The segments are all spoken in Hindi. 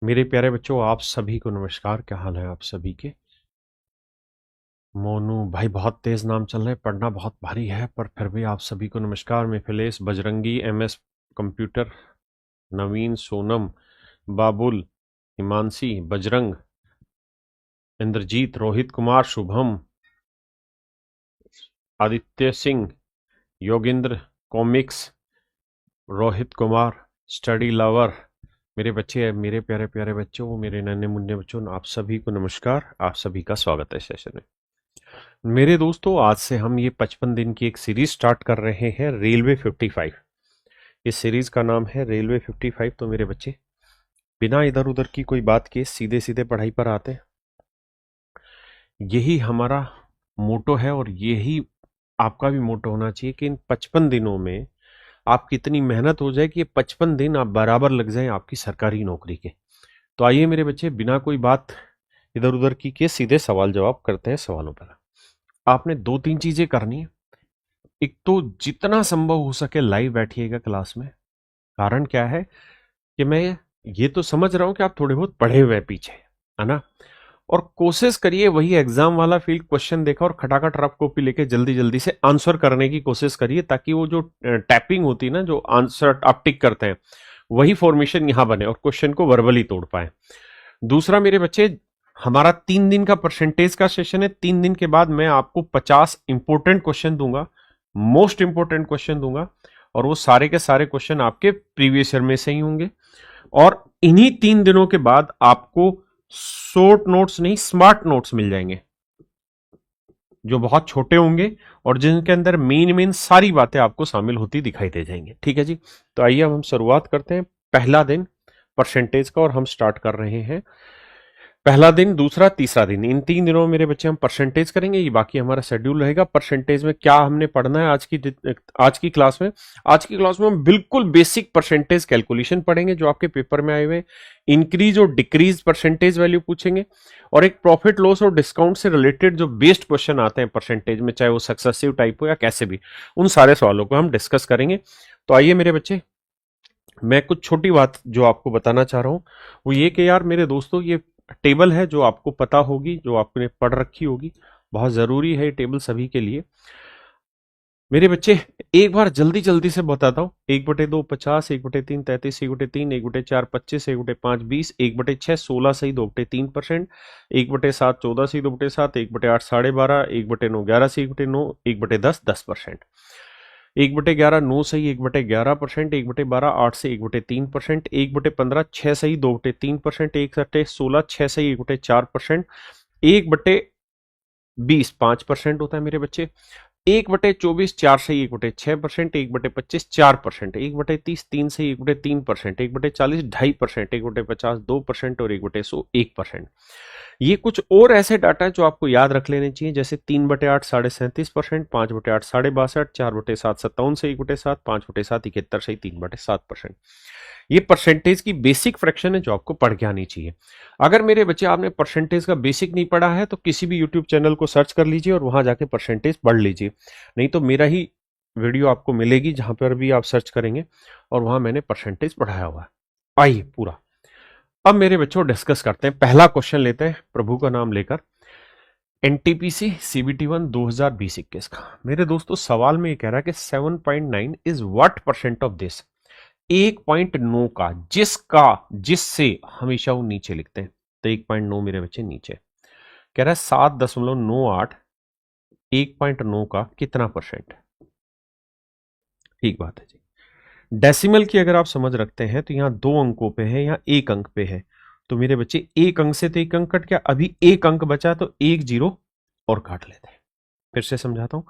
मेरे प्यारे बच्चों, आप सभी को नमस्कार। क्या हाल है आप सभी के? मोनू भाई, बहुत तेज नाम चल रहे, पढ़ना बहुत भारी है, पर फिर भी आप सभी को नमस्कार। Mithilesh, Bajrangi, MS computer, Naveen, Sonam, Babul, Himanshi, Bajrang, Indrajeet, Rohit Kumar, Shubham, Aditya Singh, Yogendra, comics, Rohit Kumar, study lover, मेरे बच्चे, मेरे प्यारे प्यारे बच्चों, मेरे नन्हे मुन्ने बच्चों, आप सभी को नमस्कार। आप सभी का स्वागत है सेशन में। मेरे दोस्तों, आज से हम ये 55 दिन की एक सीरीज स्टार्ट कर रहे हैं, रेलवे 55। इस सीरीज का नाम है रेलवे 55। तो मेरे बच्चे, बिना इधर उधर की कोई बात किए सीधे सीधे पढ़ाई पर आते हैं। यही हमारा मोटो है और यही आपका भी मोटो होना चाहिए कि इन 55 दिनों में आपकी इतनी मेहनत हो जाए कि ये 55 दिन आप बराबर लग जाएं आपकी सरकारी नौकरी के। तो आइए मेरे बच्चे, बिना कोई बात इधर उधर की किए सीधे सवाल जवाब करते हैं। सवालों पर आपने दो तीन चीजें करनी है। एक तो जितना संभव हो सके लाइव बैठिएगा क्लास में। कारण क्या है कि मैं ये तो समझ रहा हूं कि आप थोड़े बहुत पढ़े हुए पीछे, है ना। और कोशिश करिए वही एग्जाम वाला फील्ड क्वेश्चन देखा और खटाखट रफ कॉपी लेके जल्दी जल्दी से आंसर करने की कोशिश करिए, ताकि वो जो टैपिंग होती है ना, जो आंसर आप टिक करते हैं, वही फॉर्मेशन यहां बने और क्वेश्चन को वर्बली तोड़ पाए। दूसरा मेरे बच्चे, हमारा 3 दिन का परसेंटेज का सेशन है। 3 दिन के बाद मैं आपको 50 इंपोर्टेंट क्वेश्चन दूंगा, मोस्ट इंपोर्टेंट क्वेश्चन दूंगा, और वो सारे के सारे क्वेश्चन आपके प्रीवियस ईयर में से ही होंगे। और इन्हीं 3 दिनों के बाद आपको शॉर्ट नोट्स नहीं, स्मार्ट नोट्स मिल जाएंगे, जो बहुत छोटे होंगे और जिनके अंदर मेन मेन सारी बातें आपको शामिल होती दिखाई दे जाएंगी। ठीक है जी। तो आइए अब हम शुरुआत करते हैं। पहला दिन परसेंटेज का, और हम स्टार्ट कर रहे हैं पहला दिन, दूसरा, तीसरा दिन। इन 3 दिनों में मेरे बच्चे हम परसेंटेज करेंगे। ये बाकी हमारा शेड्यूल रहेगा। परसेंटेज में क्या हमने पढ़ना है आज की क्लास में? आज की क्लास में हम बिल्कुल बेसिक परसेंटेज कैलकुलेशन पढ़ेंगे जो आपके पेपर में आए हुए। इंक्रीज और डिक्रीज परसेंटेज वैल्यू पूछेंगे, और एक प्रॉफिट लॉस और डिस्काउंट से रिलेटेड जो बेस्ड क्वेश्चन आते हैं परसेंटेज में, चाहे वो सक्सेसिव टाइप हो या कैसे भी, उन सारे सवालों को हम डिस्कस करेंगे। तो आइए मेरे बच्चे, मैं कुछ छोटी बात जो आपको बताना चाह रहा हूं वो ये कि यार मेरे दोस्तों, ये टेबल है जो आपको पता होगी, जो आपने पढ़ रखी होगी। बहुत जरूरी है ये टेबल सभी के लिए। मेरे बच्चे, एक बार जल्दी जल्दी से बताता हूँ। 1/2 50, 1/3 33, 1/3 1/4 25, 1/5 20, 1/6 16 सही 2/3%, 1/7 14 सही 2/7, 1/8 12.5, 1/9 11 सही 1/9, 1/10 10%, 1/11 9 सही 1/11%, 1/12 8 से 1/3%, 1/15 6 सही 2/3%, 1/16 6 सही 1/4%, 1/20 5% होता है मेरे बच्चे, 1/24 4 सही 1/6%, 1/25 4%, 1/30 3 सही 1/3%, 1/40 2.5%, 1/50 2% और 1/100 1%। ये कुछ और ऐसे डाटा है जो आपको याद रख लेने चाहिए, जैसे 3/8 37.5%, 5/8 62.5%, 4/7 57 से 1/7, 5/7 71 से 3/7%। ये परसेंटेज की बेसिक फ्रैक्शन है जो आपको पढ़ के आनी चाहिए। अगर मेरे बच्चे आपने परसेंटेज का बेसिक नहीं पढ़ा है तो किसी भी यूट्यूब चैनल को सर्च कर लीजिए और वहां जाके परसेंटेज पढ़ लीजिए। नहीं तो मेरा ही वीडियो आपको मिलेगी जहां पर भी आप सर्च करेंगे, और वहां मैंने परसेंटेज पढ़ाया हुआ है। आइए पूरा अब मेरे बच्चों डिस्कस करते हैं। पहला क्वेश्चन लेते हैं प्रभु का नाम लेकर। एनटीपीसी CBT1 2020-21 का। मेरे दोस्तों, सवाल में ये कह रहा है कि 7.9 is what percent of this. 1.9 का, जिसका, जिससे हमेशा वो नीचे लिखते हैं। तो 1.9 मेरे बच्चे नीचे कह रहा है 7.98। 1.9 का कितना परसेंट? ठीक बात है जी। डेसिमल की अगर आप समझ रखते हैं तो यहां 2 अंकों पे है, यहां 1 अंक पे है। तो मेरे बच्चे, 1 अंक से तो 1 अंक कट गया, अभी 1 अंक बचा, तो 1 जीरो और काट लेते हैं। फिर से समझाता हूं।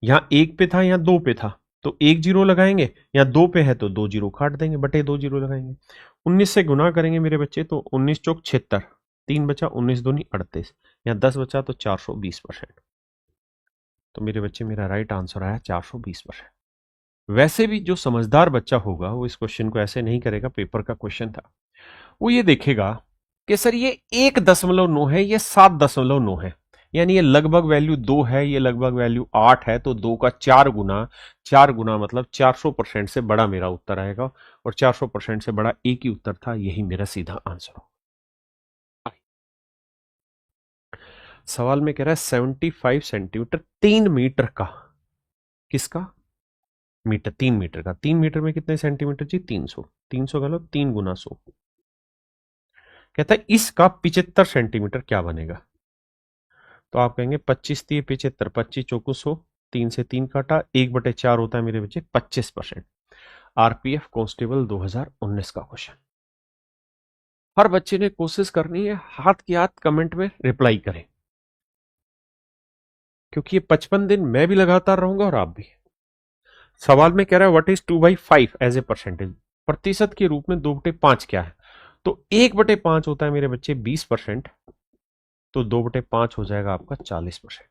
यहां 1 पे था, यहां 2 पे था, तो 1 जीरो लगाएंगे। यहां 2 पे है तो 2 जीरो काट देंगे, बटे 2 जीरो लगाएंगे। 19 से गुना करेंगे मेरे बच्चे, तो 19 चौक 76, 3 बचा, 19 दूनी 38, यहां 10 बचा, तो 420%। तो मेरे बच्चे, मेरा राइट आंसर आया 420%। वैसे भी जो समझदार बच्चा होगा वो इस क्वेश्चन को ऐसे नहीं करेगा। पेपर का क्वेश्चन था, वो ये देखेगा कि सर ये 1.9 है, ये 7.9 है, यानी ये लगभग वैल्यू 2 है, ये लगभग वैल्यू 8 है, तो 2 का 4 गुना, 4 गुना मतलब 400% से बड़ा मेरा उत्तर आएगा, और 400% से बड़ा एक ही उत्तर था, यही मेरा सीधा आंसर हो। सवाल में कह रहा है 75 सेंटीमीटर 3 मीटर का, किसका? मीटर, 3 मीटर का। 3 मीटर में कितने सेंटीमीटर जी? 300। 300 का लो 3 गुना 100। कहता है इसका 75 सेंटीमीटर क्या बनेगा? तो आप कहेंगे 25 3 75, 25 चौको 100, 3 से 3 काटा, 1/4 होता है मेरे बच्चे 25%। आरपीएफ कांस्टेबल 2019 का क्वेश्चन। हर बच्चे ने कोशिश करनी है हाथ के हाथ कमेंट में रिप्लाई करें, क्योंकि ये 55 दिन मैं भी लगातार रहूंगा और आप भी। सवाल में कह रहा है what is 2/5 as a percentage, प्रतिशत के रूप में 2/5 क्या है? तो 1/5 होता है मेरे बच्चे 20%, तो 2/5 हो जाएगा आपका 40%।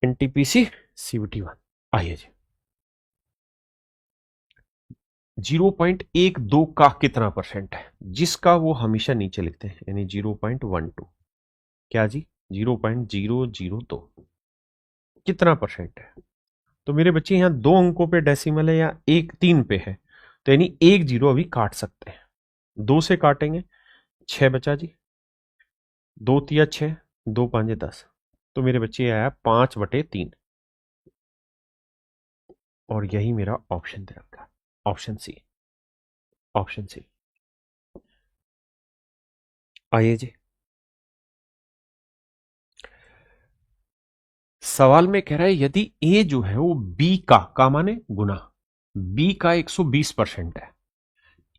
NTPC CVT 1। आइए जी, 0.12 का कितना परसेंट है? जिसका वो हमेशा नीचे लिखते हैं, यानी 0.12। क्या जी? 0.002 कितना परसेंट है? तो मेरे बच्चे यहां 2 अंकों पे डेसिमल है या 1 3 पे है, तो यानी 1 0 अभी काट सकते हैं। 2 से काटेंगे 6 बचा जी, 2 तिया 6, 2 5 10, तो मेरे बच्चे आया 5/3, और यही मेरा ऑप्शन दे रखा है, ऑप्शन सी। Option C. आइए जी, सवाल में कह रहा है यदि ए जो है वो बी का माने गुना, बी का 120% है,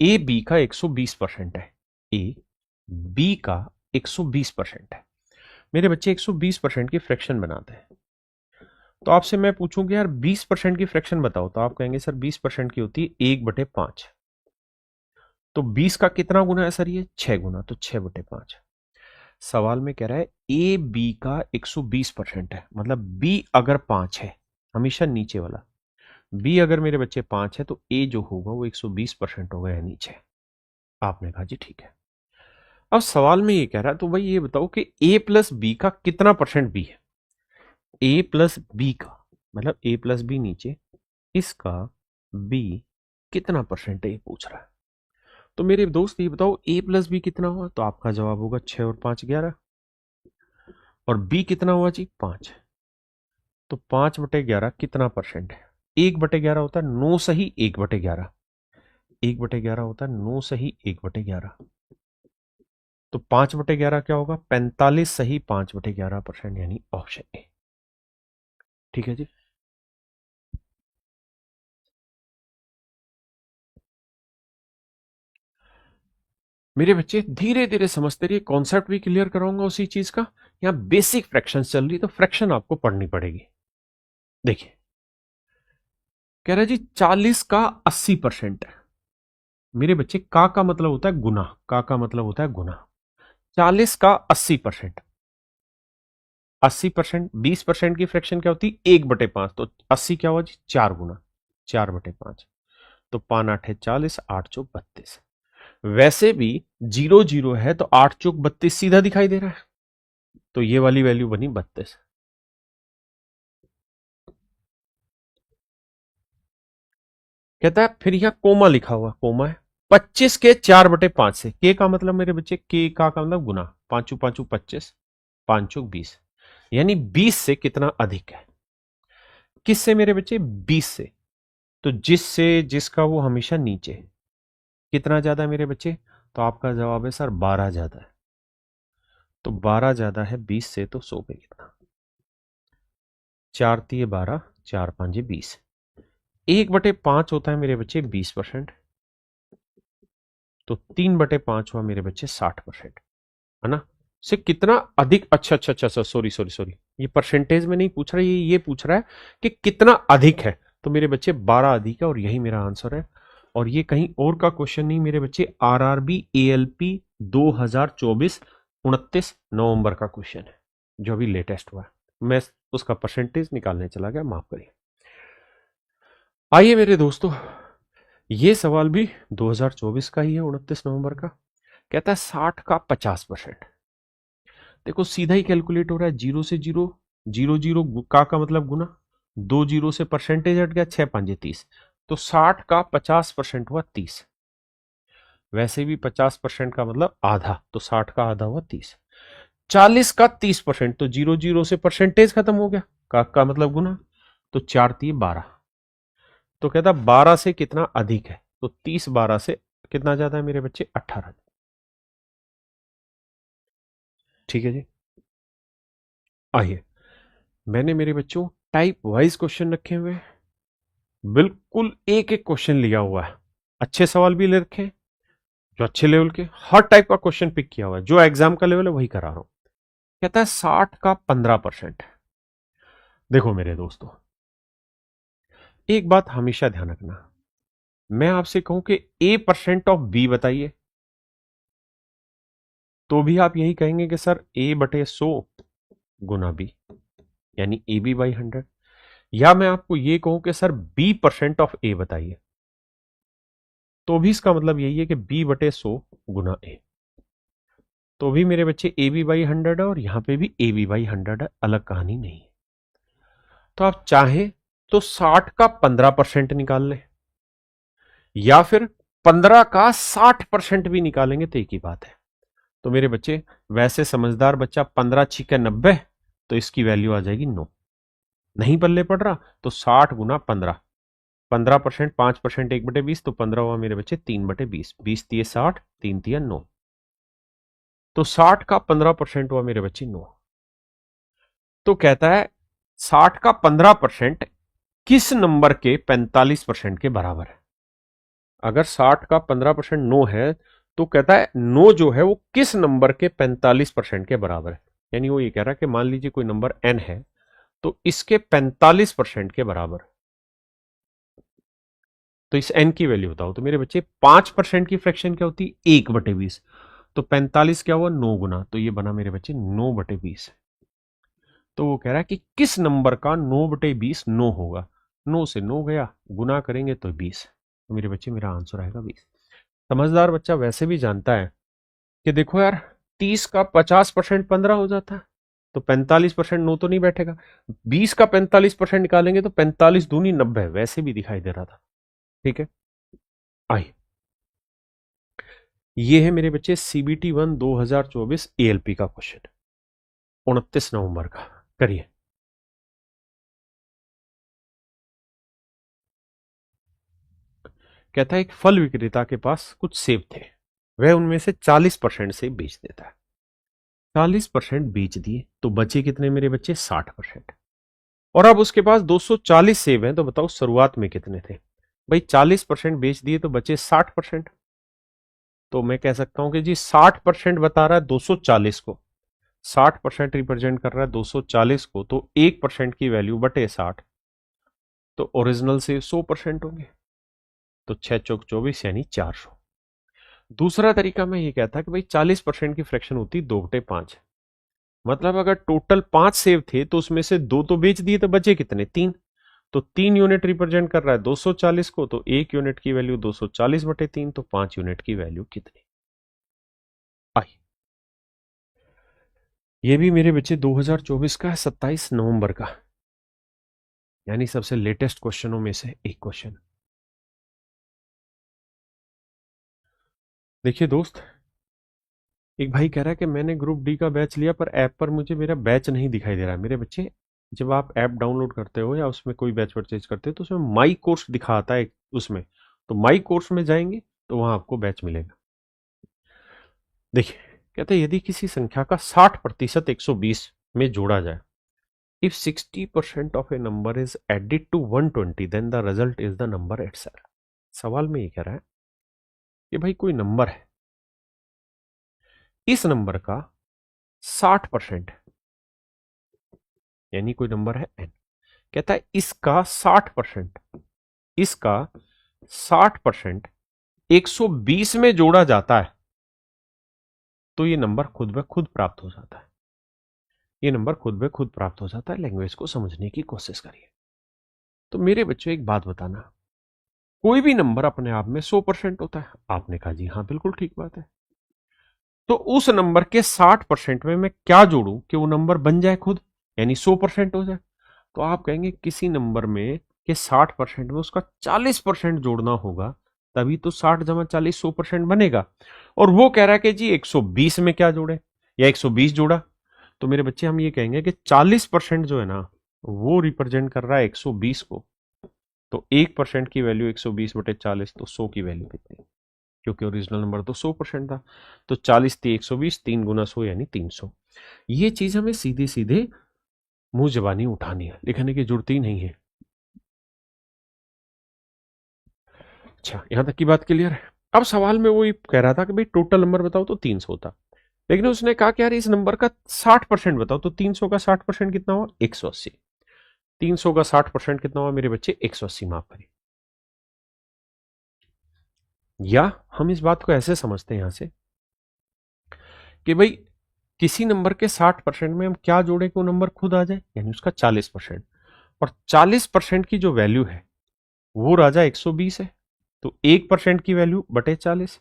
ए बी का 120% है, ए बी का 120% है। मेरे बच्चे 120% की फ्रैक्शन बनाते हैं, तो आपसे मैं पूछूंगी यार 20% की फ्रैक्शन बताओ, तो आप कहेंगे सर 20% की होती है 1/5। तो 20 का कितना गुना है सर? ये 6 गुना, तो 6/5। सवाल में कह रहा है ए बी का 120% है, मतलब बी अगर 5 है, हमेशा नीचे वाला, बी अगर मेरे बच्चे 5 है तो ए जो होगा वो 120% होगा या नीचे। आपने कहा जी ठीक है। अब सवाल में ये कह रहा है तो भाई ये बताओ कि ए प्लस बी का कितना परसेंट बी है? ए प्लस बी का मतलब ए प्लस बी नीचे, इसका बी कितना परसेंट है ये पूछ रहा है। तो मेरे दोस्त ये बताओ ए प्लस बी कितना हुआ? तो आपका जवाब होगा 6 और 5 11, और बी कितना हुआ जी? 5। तो 5/11 कितना परसेंट है? 1/11 होता है 9 सही 1/11, 1/11 होता है 9 सही 1/11, तो 5/11 क्या होगा? 45 सही 5/11%, यानी ऑप्शन ए। ठीक है जी। मेरे बच्चे धीरे धीरे समझते रहिए, कॉन्सेप्ट भी क्लियर कराऊंगा उसी चीज का। यहां बेसिक फ्रैक्शन चल रही, तो फ्रैक्शन आपको पढ़नी पड़ेगी। देखिए कह रहा है जी 40 का 80% है। मेरे बच्चे का मतलब होता है गुना, का मतलब होता है गुना। 40 का 80%, 80% 20% की फ्रैक्शन क्या होती है? 1/5, तो 80 क्या हुआ जी? 4 गुना, 4/5। तो 5 8 40, 8 चौक 32। वैसे भी 0 0 है, तो 8 चौक 32 सीधा दिखाई दे रहा है, तो ये वाली वैल्यू बनी 32। कहता है फिर यहां कोमा लिखा हुआ, कोमा है 25 के 4/5 से, के का मतलब मेरे बच्चे, के का मतलब गुना, 5 5 25, 5 20, यानी 20 से कितना अधिक है? किससे मेरे बच्चे? 20 से। तो जिससे जिसका वो हमेशा नीचे, कितना ज्यादा है मेरे बच्चे? तो आपका जवाब है सर 12 ज्यादा है। तो 12 ज्यादा है 20 से, तो 100 पे कितना? 4 तिये 12, 4 5 20, 1/5 होता है मेरे बच्चे 20%, तो 3/5 हुआ मेरे बच्चे 60%, है ना? से कितना अधिक? अच्छा अच्छा अच्छा, सॉरी सॉरी सॉरी, ये परसेंटेज में नहीं पूछ रहा है, ये पूछ रहा है कि कितना अधिक है। तो मेरे बच्चे 12 अधिक है, और यही मेरा आंसर है। और ये कहीं और का क्वेश्चन नहीं मेरे बच्चे, आरआरबी एएलपी 2024 29 नवंबर का क्वेश्चन है, जो अभी लेटेस्ट हुआ है। मैं उसका परसेंटेज निकालने चला गया, माफ करिए। आइए मेरे दोस्तों, ये सवाल भी 2024 का ही है, 29 नवंबर का। कहता है 60 का 50%। देखो सीधा ही कैलकुलेट हो रहा है, 0 से 0, 0 0 का मतलब गुना, 2 0 से परसेंटेज हट गया, 6 5 30, तो 60 का 50% हुआ 30। वैसे भी 50% का मतलब आधा, तो 60 का आधा हुआ 30। 40 का 30%, तो 0 से परसेंटेज खत्म हो गया, का मतलब गुना, तो 4×3 = 12। तो कहता 12 से कितना अधिक है, तो 30 12 से कितना ज्यादा है मेरे बच्चे, 18। ठीक है जी। आइए, मैंने मेरे बच्चों टाइप वाइज क्वेश्चन रखे हुए हैं, बिल्कुल एक एक क्वेश्चन लिया हुआ है, अच्छे सवाल भी ले रखे हैं, जो अच्छे लेवल के, हर टाइप का क्वेश्चन पिक किया हुआ है, जो एग्जाम का लेवल है वही करा रहा हूं। कहता है 60 का 15%। देखो मेरे दोस्तों, एक बात हमेशा ध्यान रखना, मैं आपसे कहूं कि A% ऑफ B बताइए, तो भी आप यही कहेंगे कि सर A/100 गुना B, यानी AB/100। या मैं आपको ये कहूं कि सर B% ऑफ A बताइए, तो भी इसका मतलब यही है कि B/100 गुना A। तो भी मेरे बच्चे AB/100 है, और यहां पे भी AB/100 है, अलग कहानी नहीं है। तो आप चाहें तो 60 का 15% निकाल लें, या फिर 15 का 60% भी निकालेंगे तो एक ही बात है। तो मेरे बच्चे, वैसे समझदार बच्चा 15×6 = 90, तो इसकी वैल्यू आ जाएगी 9। नहीं पल्ले पड़ रहा तो 60 गुना 15, 15%, 5%, 1/20, तो 15 हुआ मेरे बच्चे 3/20, 20×3 = 60, 3×3 = 9, तो 60 का 15% हुआ मेरे बच्चे 9। तो कहता है 60 का 15% किस नंबर के 45% के बराबर है। अगर 60 का 15% 9 है, तो कहता है 9 जो है वो किस नंबर के 45% के बराबर है। यानी वो ये कह रहा है कि मान लीजिए कोई नंबर n है, तो इसके 45% के बराबर, तो इस n की वैल्यू बताओ। तो मेरे बच्चे 5% की फ्रैक्शन क्या होती है, 1/20, तो 45 क्या हुआ, 9 गुना, तो ये बना मेरे बच्चे 9/20। तो वो कह रहा है कि किस नंबर का 9/20 9 होगा। 9 से 9 गया, गुना करेंगे तो 20, तो मेरे बच्चे मेरा आंसर आएगा 20। समझदार बच्चा वैसे भी जानता है कि देखो यार, 30 का 50% 15 हो जाता है, तो 45% 9 तो नहीं बैठेगा, 20 का 45% निकालेंगे तो 45 दूनी 90, वैसे भी दिखाई दे रहा था। ठीक है, आइए, ये है मेरे बच्चे CBT 1 2024 ALP का क्वेश्चन, 29 नवंबर का। करिए। कहता है एक फल विक्रेता के पास कुछ सेब थे, वह उनमें से 40% सेब बेच देता है। 40% बेच दिए तो बचे कितने मेरे बच्चे, 60%। और अब उसके पास 240 सेब हैं, तो बताओ शुरुआत में कितने थे। भाई 40% बेच दिए तो बचे 60%, तो मैं कह सकता हूं कि जी 60% बता रहा है 240 को, 60% रिप्रेजेंट कर रहा है 240 को, तो 1% की वैल्यू बटे 60, तो ओरिजिनल से 100% होंगे, तो 6×4 = 24, यानी 400। दूसरा तरीका मैं ये कहता कि भाई 40% की फ्रैक्शन होती 2/5, मतलब अगर टोटल 5 सेव थे तो उसमें से 2 तो बेच दिए, तो बचे कितने, 3, तो 3 यूनिट रिप्रेजेंट कर रहा है 240 को, तो 1 यूनिट की वैल्यू 240/3, तो 5 यूनिट की वैल्यू कितनी आई। ये भी मेरे बच्चे 2024 का है, 27 नवंबर का, यानी सबसे लेटेस्ट क्वेश्चनों में से एक क्वेश्चन। देखिए दोस्त, एक भाई कह रहा है कि मैंने ग्रुप डी का बैच लिया, पर ऐप पर मुझे मेरा बैच नहीं दिखाई दे रहा है। मेरे बच्चे, जब आप ऐप डाउनलोड करते हो या उसमें कोई बैच परचेज करते हो, तो उसमें माई कोर्स दिखाता है उसमें, तो माई कोर्स में जाएंगे तो वहां आपको बैच मिलेगा। देखिए, कहते हैं यदि किसी संख्या का 60% 120 में जोड़ा जाए, if 60% of a number is added to 120, then the result is the number itself. सवाल में ये कह रहा है कि भाई कोई नंबर है, इस नंबर का 60%, यानी कोई नंबर है n, कहता है इसका 60%, इसका 60% 120 में जोड़ा जाता है, तो ये नंबर खुद ब खुद प्राप्त हो जाता है। ये नंबर खुद ब खुद प्राप्त हो जाता है। लैंग्वेज को समझने की कोशिश करिए। तो मेरे बच्चों एक बात बताना, कोई भी नंबर अपने आप में 100% होता है। आपने कहा जी हाँ, बिल्कुल ठीक बात है। तो उस नंबर के 60% में मैं क्या जोड़ूं कि वो नंबर बन जाए खुद, यानी 100% हो जाए। तो आप कहेंगे किसी नंबर में के 60% में उसका 40% जोड़ना होगा, तभी तो 60 जमा 40 100% बनेगा। और वो कह रहा है कि जी 120 में क्या जोड़े, या 120 जोड़ा, तो मेरे बच्चे हम ये कहेंगे कि 40% जो है ना वो रिप्रेजेंट कर रहा है 120 को। तो 1% की वैल्यू 120/40, तो 100 की वैल्यू कितनी, क्योंकि ओरिजिनल नंबर तो 100% था। तो 40 थी 120, 3 गुना 100 यानी 300। ये चीज हमें सीधे सीधे मुंह जबानी उठानी है, लिखने की जरूरत ही नहीं है। अच्छा, यहां तक की बात क्लियर है। अब सवाल में वो कह रहा था कि भाई टोटल नंबर बताओ, तो 300 था, लेकिन उसने कहा कि यार इस नंबर का 60% बताओ। तो 300 का 60% कितना हुआ, 180। 300 का 60% कितना हुआ मेरे बच्चे, 180 माफ करिए। या हम इस बात को ऐसे समझते हैं यहां से कि भाई किसी नंबर के 60% में हम क्या जोड़े कि वो नंबर खुद आ जाए, यानी उसका 40%। और 40% की जो वैल्यू है वो राजा 120 है, तो 1% की वैल्यू बटे 40।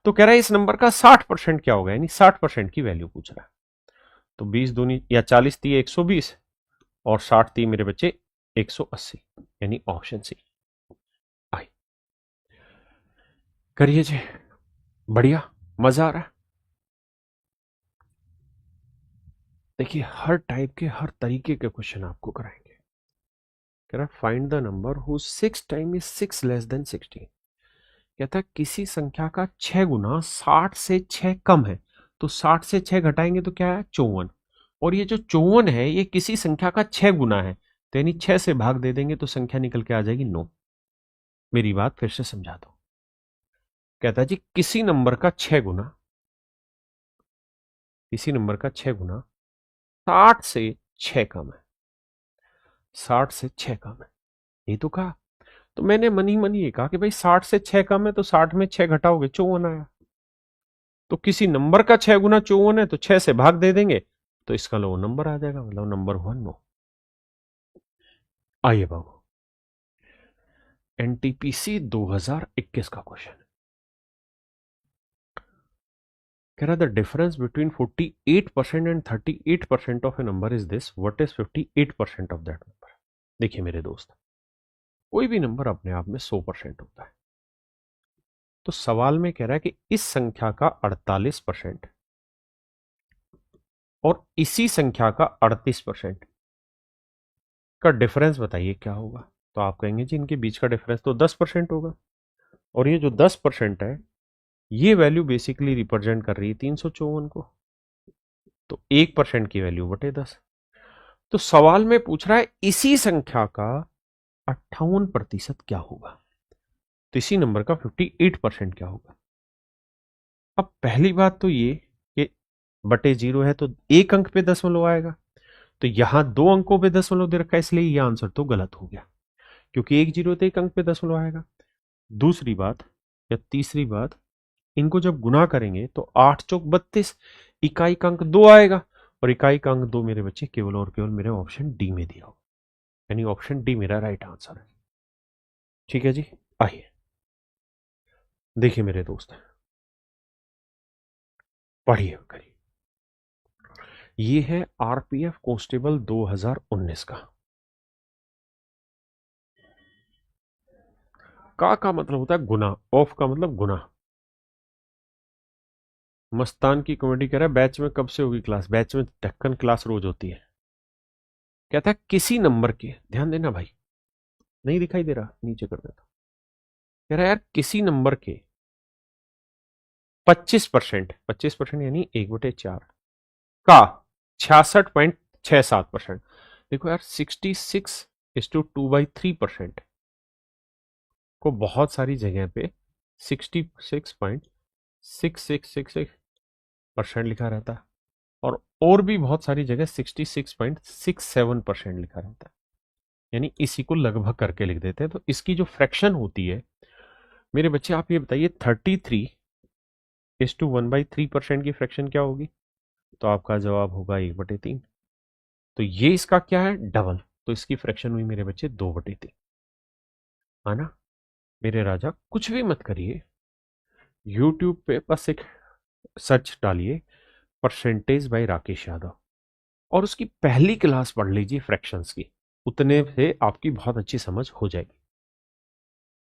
तो कह रहा है इस नंबर का 60% क्या होगा, यानी 60% की वैल्यू पूछ रहा है। तो 20 दूनी या 40 थी 120 और 60 थी मेरे बच्चे 180, यानी ऑप्शन सी आई। करिए जी, बढ़िया, मजा आ रहा है। देखिए हर टाइप के हर तरीके के क्वेश्चन आपको कराएंगे। कह रहा find the number who 6 time is 6 less than 16। कहता है किसी संख्या का 6 गुना 60 से 6 कम है। तो 60 से 6 घटाएंगे तो क्या है, 54। और ये जो 54 है ये किसी संख्या का 6 गुना है, तो यानी 6 से भाग दे देंगे तो संख्या निकल के आ जाएगी 9। मेरी बात फिर से समझा दो। कहता है जी किसी नंबर का 6 गुना, किसी नंबर का 6 गुना 60 से 6 कम है, 60 से 6 कम है, ये तो कहा। तो मैंने मनी मनी ये कहा कि भाई 60 से 6 कम है, तो 60 में 6 घटाओगे 54 आया। तो किसी नंबर का 6 गुना 54 है, तो 6 से भाग दे देंगे तो इसका लो नंबर आ जाएगा, मतलब नंबर हुआ 9। आइए बाबू, एनटीपीसी 2021 का क्वेश्चन कह रहा the difference between 48% and 38% of a number is this, what is 58% of that number. देखिए मेरे दोस्त, कोई भी नंबर अपने आप में 100% होता है। तो सवाल में कह रहा है कि इस संख्या का 48% और इसी संख्या का 38% का डिफरेंस बताइए क्या होगा। तो आप कहेंगे जी इनके बीच का डिफरेंस तो 10% होगा, और ये जो 10% है ये वैल्यू बेसिकली रिप्रेजेंट कर रही है 354 को। तो 1% की वैल्यू बटे 10। तो सवाल में पूछ रहा है इसी संख्या का 58% क्या होगा, तो इसी नंबर का 58% क्या होगा। अब पहली बात तो ये कि बटे 0 है तो एक अंक पे दशमलव आएगा, तो यहां 2 अंकों पे दशमलव दे रखा है, इसलिए यह आंसर तो गलत हो गया, क्योंकि 1 0 तो एक अंक पे दशमलव आएगा। दूसरी बात या तीसरी बात, इनको जब गुना करेंगे तो 8 चौक 32, इकाई का अंक 2 आएगा, और इकाई का अंक 2 मेरे बच्चे केवल और केवल मेरे ऑप्शन डी में दिया होगा, यानी ऑप्शन डी मेरा राइट आंसर है। ठीक है जी, आइए देखिए मेरे दोस्त, पढ़िए करिए। ये है आरपीएफ कांस्टेबल 2019 का मतलब होता है गुना, ऑफ का मतलब गुना। मस्तान की कॉमेडी कह रहा है बैच में कब से होगी क्लास, बैच में ढक्कन क्लास रोज होती है। कहता है किसी नंबर के, ध्यान देना भाई, नहीं दिखाई दे रहा, नीचे कर देता। कह रहा है यार किसी नंबर के 25%, 25% यानी 1/4 का 66.67%। देखो यार 66:2/3% को बहुत सारी जगह पे 66.6666% लिखा रहता है, और भी बहुत सारी जगह 66.67% लिखा रहता है, यानी इसी को लगभग करके लिख देते हैं। तो इसकी जो फ्रैक्शन होती है मेरे बच्चे, आप ये बताइए 33:1/3% की फ्रैक्शन क्या होगी। तो आपका जवाब होगा 1/3। तो ये इसका क्या है, डबल, तो इसकी फ्रैक्शन हुई मेरे बच्चे 2/3। है ना मेरे राजा, कुछ भी मत करिए, यूट्यूब पे बस एक सर्च डालिए परसेंटेज बाय राकेश यादव, और उसकी पहली क्लास पढ़ लीजिए फ्रैक्शंस की, उतने से आपकी बहुत अच्छी समझ हो जाएगी।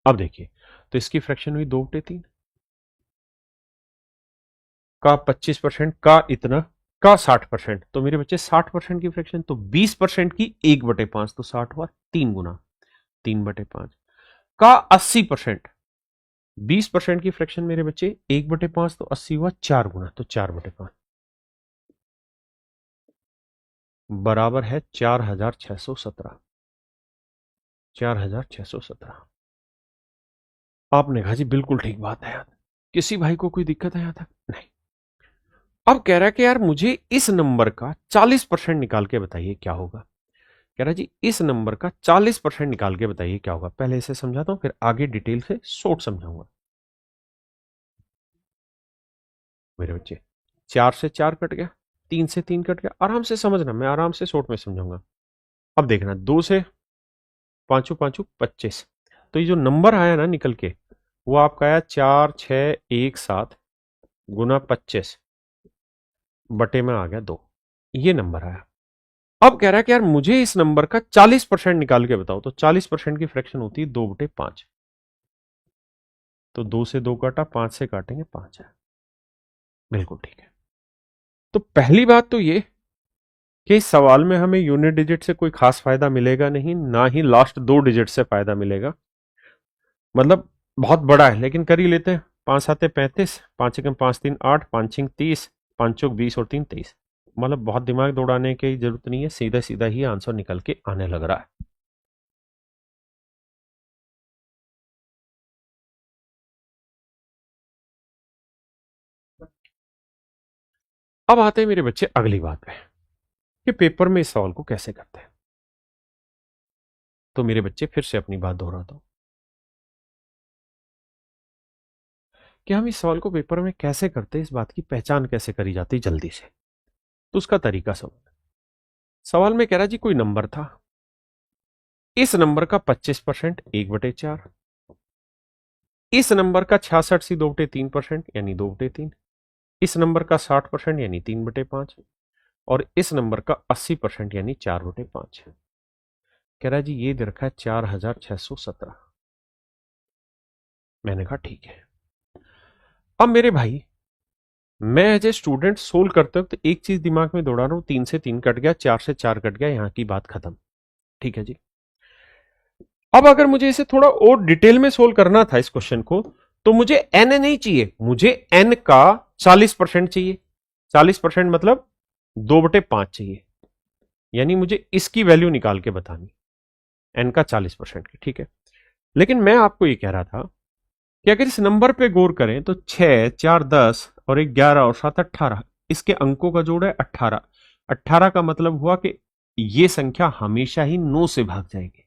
अब देखिए, तो इसकी फ्रैक्शन हुई 2/3 का 25% का इतना, का 60%, तो मेरे बच्चे 60% की फ्रैक्शन, तो 20% की 1/5, तो 60 हुआ 3 गुना 3/5 का 80%, 20% की फ्रैक्शन मेरे बच्चे 1/5, तो 80 हुआ 4 गुना, तो 4/5 बराबर है 4617। 4617। आपने कहा जी बिल्कुल ठीक बात है यार, किसी भाई को कोई दिक्कत है यहां तक? नहीं। अब कह रहा है कि यार मुझे इस नंबर का 40% निकाल के बताइए क्या होगा। कह रहा है जी इस नंबर का 40% निकाल के बताइए क्या होगा। पहले इसे समझाता हूं, फिर आगे डिटेल से शॉर्ट समझाऊंगा। मेरे बच्चे 4 से 4 कट गया, 3 से 3 कट गया, आराम से समझना, मैं आराम से शॉर्ट में समझाऊंगा। अब देखना 2 से 5 5 25, तो ये जो नंबर आया ना निकल के, वो आपका आया 4617 गुना 25 बटे में आ गया 2, ये नंबर आया। अब कह रहा है कि यार मुझे इस नंबर का 40% निकाल के बताओ, तो 40% की फ्रैक्शन होती है 2/5, तो 2 से 2 काटा, 5 से काटेंगे 5 है। बिल्कुल ठीक है। तो पहली बात तो ये कि इस सवाल में हमें यूनिट डिजिट से कोई खास फायदा मिलेगा नहीं, ना ही लास्ट 2 डिजिट से फायदा मिलेगा। मतलब बहुत बड़ा है लेकिन कर ही लेते हैं। 5 7 35, 5 एकम 5 3 8, 5 6 30, 5 चौक 20 और 3 23। मतलब बहुत दिमाग दौड़ाने की जरूरत नहीं है, सीधा सीधा ही आंसर निकल के आने लग रहा है। अब आते हैं मेरे बच्चे अगली बात पे कि पेपर में इस सवाल को कैसे करते हैं। तो मेरे बच्चे फिर से अपनी बात दोहराता हूं कि हम इस सवाल को पेपर में कैसे करते हैं, इस बात की पहचान कैसे करी जाती जल्दी से। तो उसका तरीका समझ। सवाल में कह रहा जी कोई नंबर था, इस नंबर का 25% 1/4, इस नंबर का 66 2/3% यानी 2/3, इस नंबर का 60% यानी 3/5, और इस नंबर का 80% यानी 4/5 है। कह रहा जी ये दे रखा है 4617। मैंने कहा ठीक है। अब मेरे भाई मैं एज ए स्टूडेंट सोल्व करते वक्त एक चीज दिमाग में दौड़ा रहा हूं, 3 से 3 कट गया, 4 से 4 कट गया, यहां की बात खत्म। ठीक है जी। अब अगर मुझे इसे थोड़ा और डिटेल में सोल्व करना था इस क्वेश्चन को, तो मुझे एन नहीं चाहिए, मुझे एन का 40% चाहिए। 40% मतलब 2/5 चाहिए, यानी मुझे इसकी वैल्यू निकाल के बतानी, एन का 40% की। ठीक है। लेकिन मैं आपको ये कह रहा था कि अगर इस नंबर पे गौर करें तो 6 4 10 और 1 11 और 7 18, इसके अंकों का जोड़ है 18। 18 का मतलब हुआ कि ये संख्या हमेशा ही 9 से भाग जाएगी,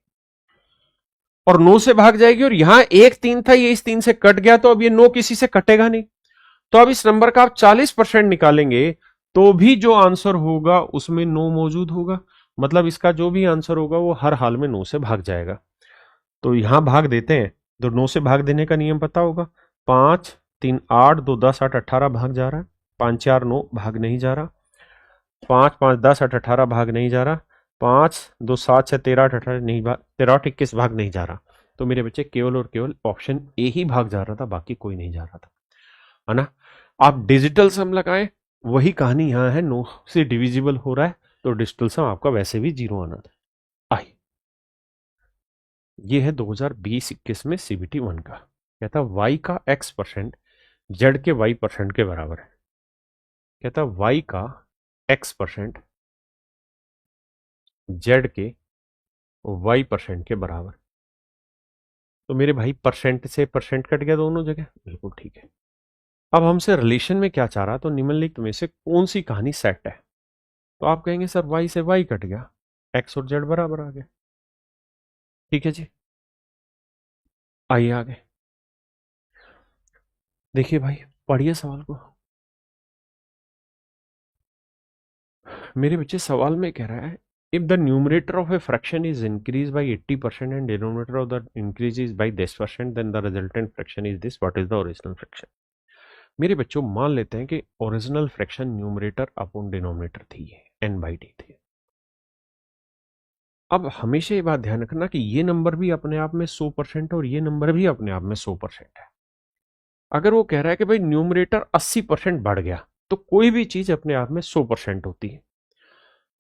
और 9 से भाग जाएगी, और यहां एक 3 था, ये इस 3 से कट गया, तो अब ये 9 किसी से कटेगा नहीं। तो अब इस नंबर का आप 40% निकालेंगे तो भी जो आंसर होगा उसमें 9 मौजूद होगा। मतलब इसका जो भी आंसर होगा वो हर हाल में 9 से भाग जाएगा। तो यहां भाग देते हैं, तो 9 से भाग देने का नियम पता होगा। 5 3 8, 2 10 8 18 भाग जा रहा है, 5 4 9 भाग नहीं जा रहा, 5 5 10 8 18 भाग नहीं जा रहा, 5 2 7 6 13 8 18 नहीं भाग, 13 8 21 भाग नहीं जा रहा। तो मेरे बच्चे केवल और केवल ऑप्शन ए ही भाग जा रहा था, बाकी कोई नहीं जा रहा था, है ना। आप डिजिटल सम लगाएं, वही कहानी यहां है, 9 से डिविजिबल हो रहा है, तो डिजिटल सम आपका वैसे भी 0 आना था। आई ये है 2020-21 में सीबीटी 1 का। कहता y का x% z के y% के बराबर है। कहता y का x% z के y% के बराबर। तो मेरे भाई परसेंट से परसेंट कट गया दोनों जगह, बिल्कुल ठीक है। अब हमसे रिलेशन में क्या चाह रहा, तो निम्नलिखित में से कौन सी कहानी सेट है। तो आप कहेंगे सर y से y कट गया, x और z बराबर आ गए। ठीक है जी, आइए आगे देखिए भाई, पढ़िए सवाल को। मेरे बच्चे सवाल में कह रहा है if the numerator of a fraction is increase by 80% and denominator of the increase is by 10%, then the resultant fraction is this, what is the original fraction. मेरे बच्चों मान लेते हैं कि original fraction numerator upon denominator थी, n/d थी। अब हमेशा ये बात ध्यान रखना कि ये नंबर भी अपने आप में 100% और ये नंबर भी अपने आप में 100% है। अगर वो कह रहा है कि भाई न्यूमरेटर 80% बढ़ गया, तो कोई भी चीज अपने आप में 100% होती है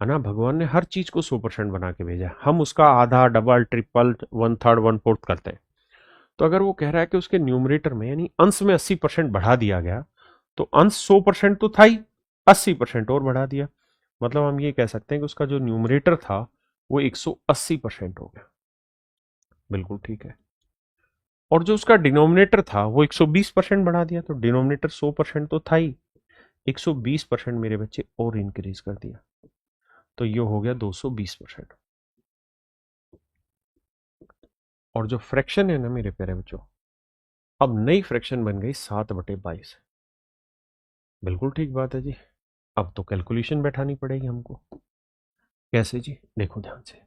ना। भगवान ने हर चीज को 100% बना के भेजा है, हम उसका आधा, double, triple, one third, one fourth करते हैं। तो अगर वो कह रहा है कि उसके न्यूमरेटर में यानी अंश में 80% बढ़ा दिया गया, तो अंश 100% तो था ही, 80% और बढ़ा दिया, मतलब हम ये कह सकते हैं कि उसका जो न्यूमरेटर था वो 180% हो गया। बिल्कुल ठीक है। और जो उसका डिनोमिनेटर था वो 120% बढ़ा दिया, तो डिनोमिनेटर 100% तो था ही, 120% मेरे बच्चे और इंक्रीज कर दिया, तो ये हो गया 220%। और जो फ्रैक्शन है ना मेरे प्यारे बच्चों, अब नई फ्रैक्शन बन गई 7/22। बिल्कुल ठीक बात है जी। अब तो कैलकुलेशन बैठानी पड़ेगी हमको। कैसे जी? देखो ध्यान से,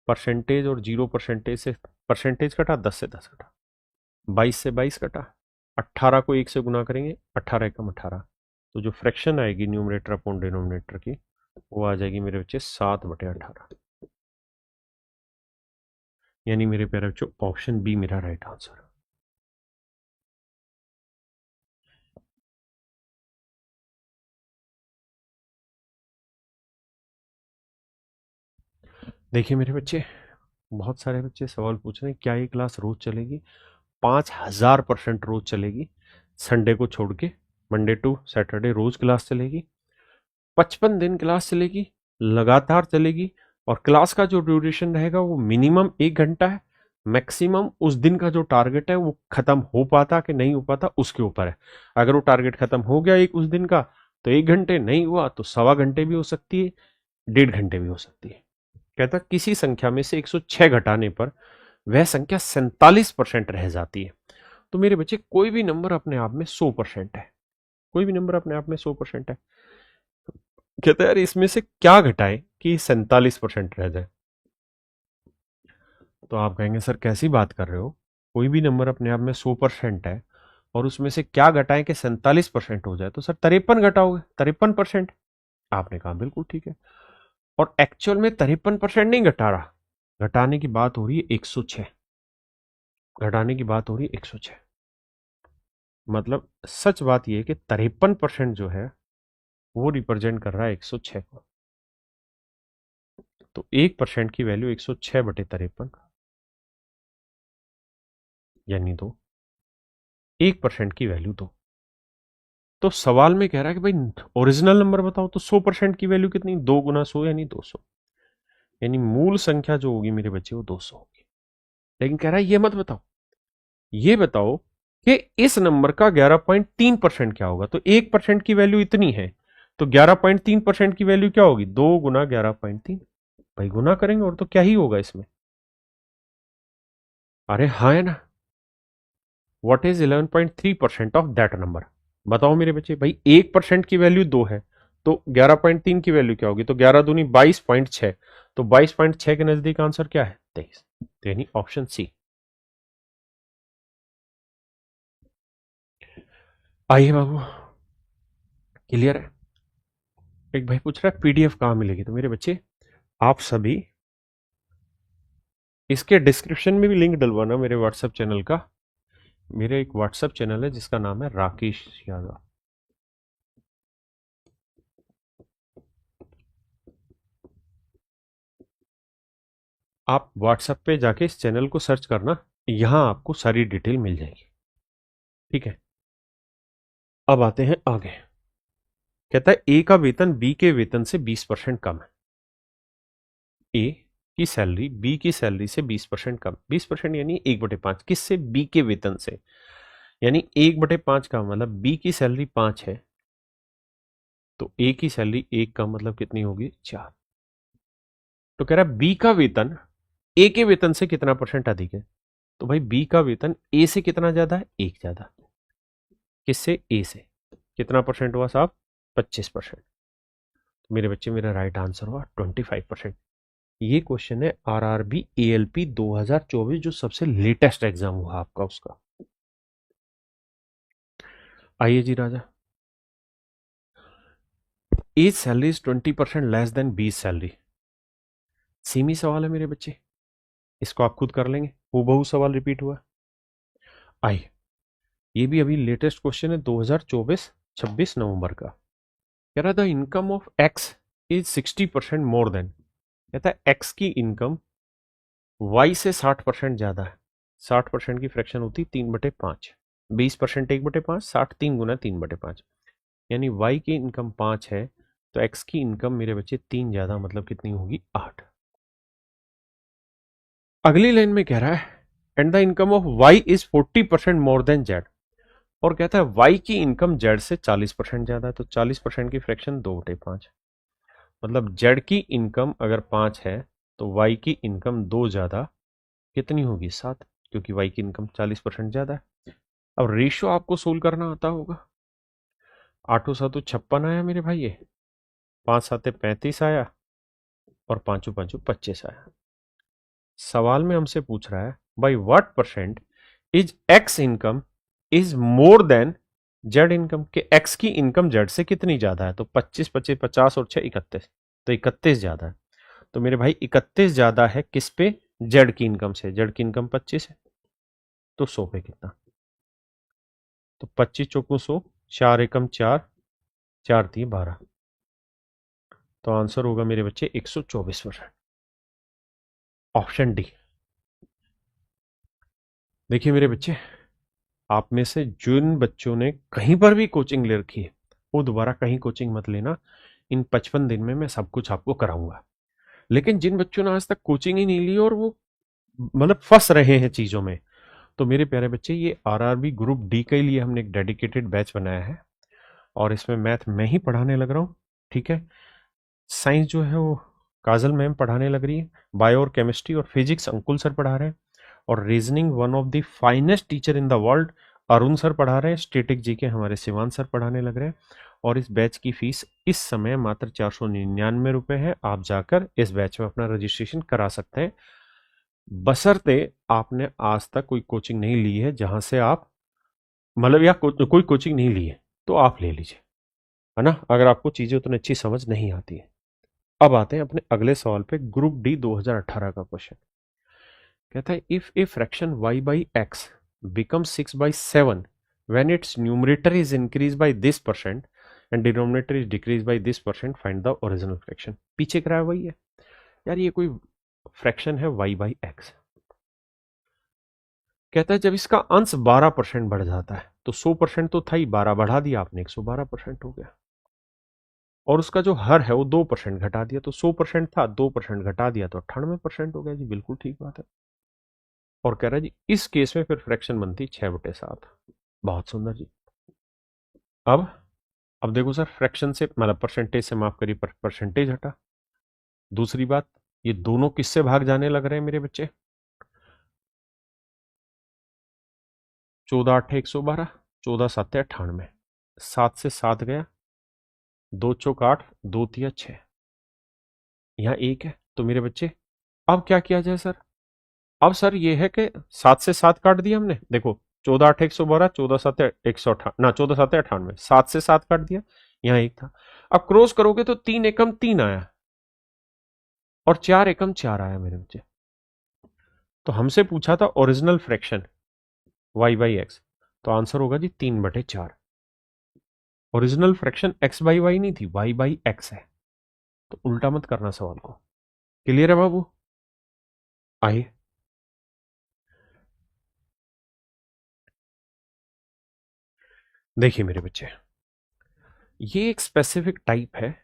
परसेंटेज और 0% से परसेंटेज कटा, 10 से 10 कटा, 22 से 22 कटा, 18 को 1 से गुना करेंगे, 18 एकम 18, तो जो फ्रैक्शन आएगी न्यूमरेटर अपॉन डिनोमिनेटर की, वो आ जाएगी मेरे बच्चे 7/18। यानी मेरे प्यारे बच्चों ऑप्शन बी मेरा राइट आंसर। देखिए मेरे बच्चे, बहुत सारे बच्चे सवाल पूछ रहे हैं क्या ये क्लास रोज चलेगी? 5000% रोज चलेगी, संडे को छोड़ के, मंडे टू सैटरडे रोज क्लास चलेगी, 55 दिन क्लास चलेगी, लगातार चलेगी। और क्लास का जो ड्यूरेशन रहेगा वो मिनिमम 1 घंटा है, मैक्सिमम उस दिन का जो टारगेट है वो खत्म हो पाता कि नहीं हो पाता उसके ऊपर है। अगर वो टारगेट खत्म हो गया एक उस दिन का तो 1 घंटे, नहीं हुआ तो 1.25 घंटे भी हो सकती है, 1.5 घंटे भी हो सकती है। कहता किसी संख्या में से 106 घटाने पर वह संख्या 47% रह जाती है। तो मेरे बच्चे कोई भी नंबर अपने आप में 100% है, कोई भी नंबर अपने आप में 100% है। कहता है यार इसमें से क्या घटाए कि 47% रह जाए? तो आप कहेंगे सर कैसी बात कर रहे हो, कोई भी नंबर अपने आप में 100% है और उसमें से क्या घटाएं कि 47% हो जाए? तो सर 53 घटाओगे, 53%। आपने कहा बिल्कुल ठीक है। और एक्चुअल में 53% नहीं घटा रहा, घटाने की बात हो रही है 106, घटाने की बात हो रही है 106। मतलब सच बात यह है कि 53% जो है वो रिप्रेजेंट कर रहा है 106 को। तो 1% की वैल्यू 106/53, यानी 2, 1% की वैल्यू 2। तो सवाल में कह रहा है कि भाई ओरिजिनल नंबर बताओ, तो 100% की वैल्यू कितनी? 2 × 100 यानी 200, यानी मूल संख्या जो होगी मेरे बच्चे वो 200 होगी। लेकिन कह रहा है ये मत बताओ, ये बताओ कि इस नंबर का 11.3% क्या होगा। तो 1% की वैल्यू इतनी है, तो 11.3% की वैल्यू क्या होगी? 2 × 11.3। भाई गुना करेंगे और तो क्या ही होगा इसमें? अरे हाँ है ना। What is 11.3% of that number? बताओ मेरे बच्चे, भाई 1% की वैल्यू 2 है, तो 11.3 की वैल्यू क्या होगी? तो 11 दूनी 22.6, तो 22.6 के नजदीक आंसर क्या है? 23, यानी ऑप्शन सी। आइए बाबू, क्लियर है? एक भाई पूछ रहा है पीडीएफ कहाँ मिलेगी? तो मेरे बच्चे आप सभी इसके डिस्क्रिप्शन में भी लिंक डलवाना मेरे व्हाट्सएप चैनल का। मेरे एक व्हाट्सएप चैनल है जिसका नाम है राकेश यादव। आप व्हाट्सएप पे जाके इस चैनल को सर्च करना, यहां आपको सारी डिटेल मिल जाएगी। ठीक है, अब आते हैं आगे। कहता है ए का वेतन बी के वेतन से 20% कम है। ए की सैलरी बी की सैलरी से 20% कम, 20% यानी 1/5, किससे? बी के वेतन से। यानी 1/5 का मतलब बी की सैलरी 5 है, तो ए की सैलरी 1 का मतलब कितनी होगी? 4। तो कह रहा है बी का वेतन ए के वेतन से कितना परसेंट अधिक है? तो भाई बी का वेतन ए से कितना ज्यादा है? 1 ज्यादा। किससे? ए से। कितना परसेंट हुआ साहब? 25%। तो मेरे बच्चे मेरा राइट आंसर हुआ 25%। ये क्वेश्चन है आरआरबी एएलपी 2024, जो सबसे लेटेस्ट एग्जाम हुआ आपका उसका। आइए जी राजा, A salary is 20% less than B salary. सीमी सवाल है मेरे बच्चे, इसको आप खुद कर लेंगे, हूबहू सवाल रिपीट हुआ। आइए, ये भी अभी लेटेस्ट क्वेश्चन है 2024 26 नवंबर का। कह रहा था income of x is 60% more than, कहता है एक्स की इनकम वाई से 60% ज्यादा है। 60% की फ्रैक्शन होती 3/5, 20% 1/5, 60 3 गुना 3/5, यानी वाई की इनकम 5 है तो एक्स की इनकम मेरे बच्चे 3 ज्यादा, मतलब कितनी होगी 8। अगली लाइन में कह रहा है and the income of Y is 40% more than Z, और कहता है वाई की इनकम जेड से 40% ज्यादा है, तो 40% की फ्रैक्शन 2/5, मतलब जेड की इनकम अगर 5 है तो वाई की इनकम 2 ज्यादा कितनी होगी 7, क्योंकि वाई की इनकम 40% ज्यादा है। अब रेशियो आपको सोल्व करना आता होगा। 8 7 56 आया मेरे भाई, ये 5 7 35 आया और 5 5 25 आया। सवाल में हमसे पूछ रहा है by what percent is x income is more than Z income, के एक्स की इनकम जेड से कितनी ज्यादा है, तो 25 25 50 और 6 31, तो 31 ज्यादा है। तो मेरे भाई 31 ज्यादा है किस पे, जेड की इनकम से। जेड की इनकम 25 है तो 100 पे कितना, तो 25 चौको 100, 4 एकम 4, 4 3 12, तो आंसर होगा मेरे बच्चे 124%, ऑप्शन डी। देखिए मेरे बच्चे, आप में से जिन बच्चों ने कहीं पर भी कोचिंग ले रखी है वो दोबारा कहीं कोचिंग मत लेना। इन 55 दिन में मैं सब कुछ आपको कराऊंगा। लेकिन जिन बच्चों ने आज तक कोचिंग ही नहीं ली और वो मतलब फंस रहे हैं चीजों में, तो मेरे प्यारे बच्चे ये आरआरबी ग्रुप डी के लिए हमने एक डेडिकेटेड बैच बनाया है और इसमें मैथ मैं ही पढ़ाने लग रहा हूँ, ठीक है। साइंस जो है वो काजल मैम पढ़ाने लग रही है, बायो और केमिस्ट्री और फिजिक्स अंकुल सर पढ़ा रहे हैं, और reasoning one of the finest teacher in the world Arun sir पढ़ा रहे हैं, स्टेटिक जी के हमारे शिवान सर पढ़ाने लग रहे हैं। और इस बैच की फीस इस समय मात्र 499 रुपए है। आप जाकर इस बैच में अपना रजिस्ट्रेशन करा सकते हैं, बशर्ते आपने आज तक कोई कोचिंग नहीं ली है जहां से आप मतलब या कोई कोचिंग नहीं ली है तो आप ले लीजिए, है ना, अगर आपको चीजें उतनी अच्छी समझ नहीं आती है। अब आते हैं अपने अगले सवाल पे, ग्रुप डी 2018 का क्वेश्चन। कहता है if a fraction y by x become 6/7 when its numerator is increased by this percent and denominator is decreased by this percent, find the original fraction। पीछे कराया वही है यार, ये कोई फ्रैक्शन है y बाई एक्स। कहता है जब इसका अंश 12% बढ़ जाता है, तो 100% तो था ही, 12 बढ़ा दिया आपने 112% हो गया, और उसका जो हर है वो 2% घटा दिया, तो 100% था 2% घटा दिया तो 98% हो गया जी, बिल्कुल ठीक बात है। और कह रहा है जी इस केस में फिर फ्रैक्शन बनती 6/7। बहुत सुंदर जी। अब देखो सर, फ्रैक्शन से मतलब परसेंटेज से माफ करिए, परसेंटेज हटा। दूसरी बात, ये दोनों किससे भाग जाने लग रहे हैं मेरे बच्चे, 14 8 112, 14 7 98, 7 से 7 गया, 2 चौक 8, 2 तिया 6, यहाँ 1 है तो मेरे बच्चे अब क्या किया जाए सर। अब सर ये है कि 7 से 7 काट दिया हमने, देखो 14 8 112, 14 7 198 ना, 14 7 98, 7 से 7 काट दिया, यहाँ 1 था। अब क्रॉस करोगे तो 3 एकम 3 आया और 4 एकम 4 आया मेरे बच्चे। तो हमसे पूछा था original fraction y by X, तो आंसर होगा जी 3/4। Original fraction x by Y नहीं थी, y बाई एक्स है, तो उल्टा मत करना सवाल को। क्लियर है बाबू, आइए। देखिए मेरे बच्चे, ये एक स्पेसिफिक टाइप है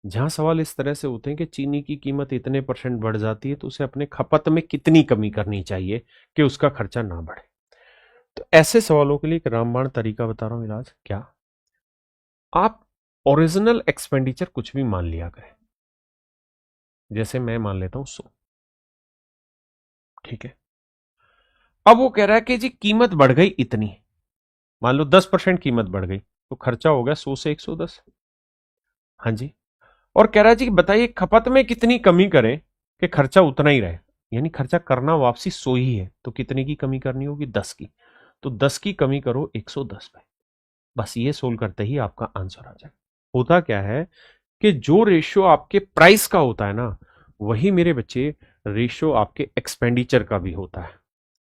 जहां सवाल इस तरह से होते हैं कि चीनी की कीमत इतने % बढ़ जाती है तो उसे अपने खपत में कितनी कमी करनी चाहिए कि उसका खर्चा ना बढ़े। तो ऐसे सवालों के लिए एक रामबाण तरीका बता रहा हूं इलाज। क्या, आप ओरिजिनल एक्सपेंडिचर कुछ भी मान लिया करें, जैसे मैं मान लेता हूं 100, ठीक है। अब वो कह रहा है कि जी कीमत बढ़ गई इतनी, मान लो 10% कीमत बढ़ गई, तो खर्चा हो गया 100 से 110। हाँ जी। और कह रहा है जी बताइए खपत में कितनी कमी करें कि खर्चा उतना ही रहे, यानी खर्चा करना वापसी 100 ही है, तो कितने की कमी करनी होगी 10 की, तो 10 की कमी करो 110 पे। बस ये सोल्व करते ही आपका आंसर आ जाए। होता क्या है कि जो रेशियो आपके प्राइस का होता है ना, वही मेरे बच्चे रेशियो आपके एक्सपेंडिचर का भी होता है।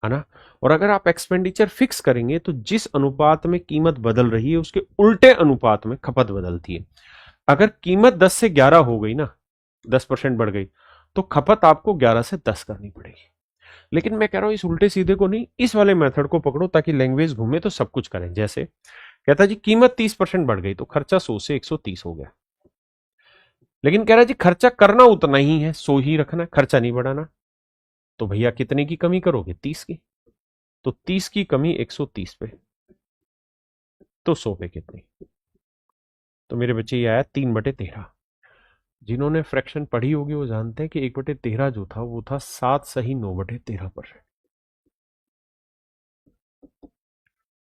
है ना। और अगर आप एक्सपेंडिचर फिक्स करेंगे तो जिस अनुपात में कीमत बदल रही है उसके उल्टे अनुपात में खपत बदलती है। अगर कीमत 10 से 11 हो गई ना, 10% बढ़ गई, तो खपत आपको 11 से 10 करनी पड़ेगी। लेकिन मैं कह रहा हूं इस उल्टे सीधे को नहीं, इस वाले मेथड को पकड़ो ताकि लैंग्वेज घूमे तो सब कुछ करें। जैसे कहता जी कीमत 30% बढ़ गई तो खर्चा 100 से 130 हो गया, लेकिन कह रहा जी खर्चा करना उतना ही है, 100 ही रखना, खर्चा नहीं बढ़ाना। तो भैया कितने की कमी करोगे? 30 की। तो 30 की कमी 130 पे, तो 100 पे कितनी? तो मेरे बच्चे ये आया 3/13। जिन्होंने फ्रैक्शन पढ़ी होगी वो जानते हैं कि 1/13 जो था वो था 7 सही 9/13%।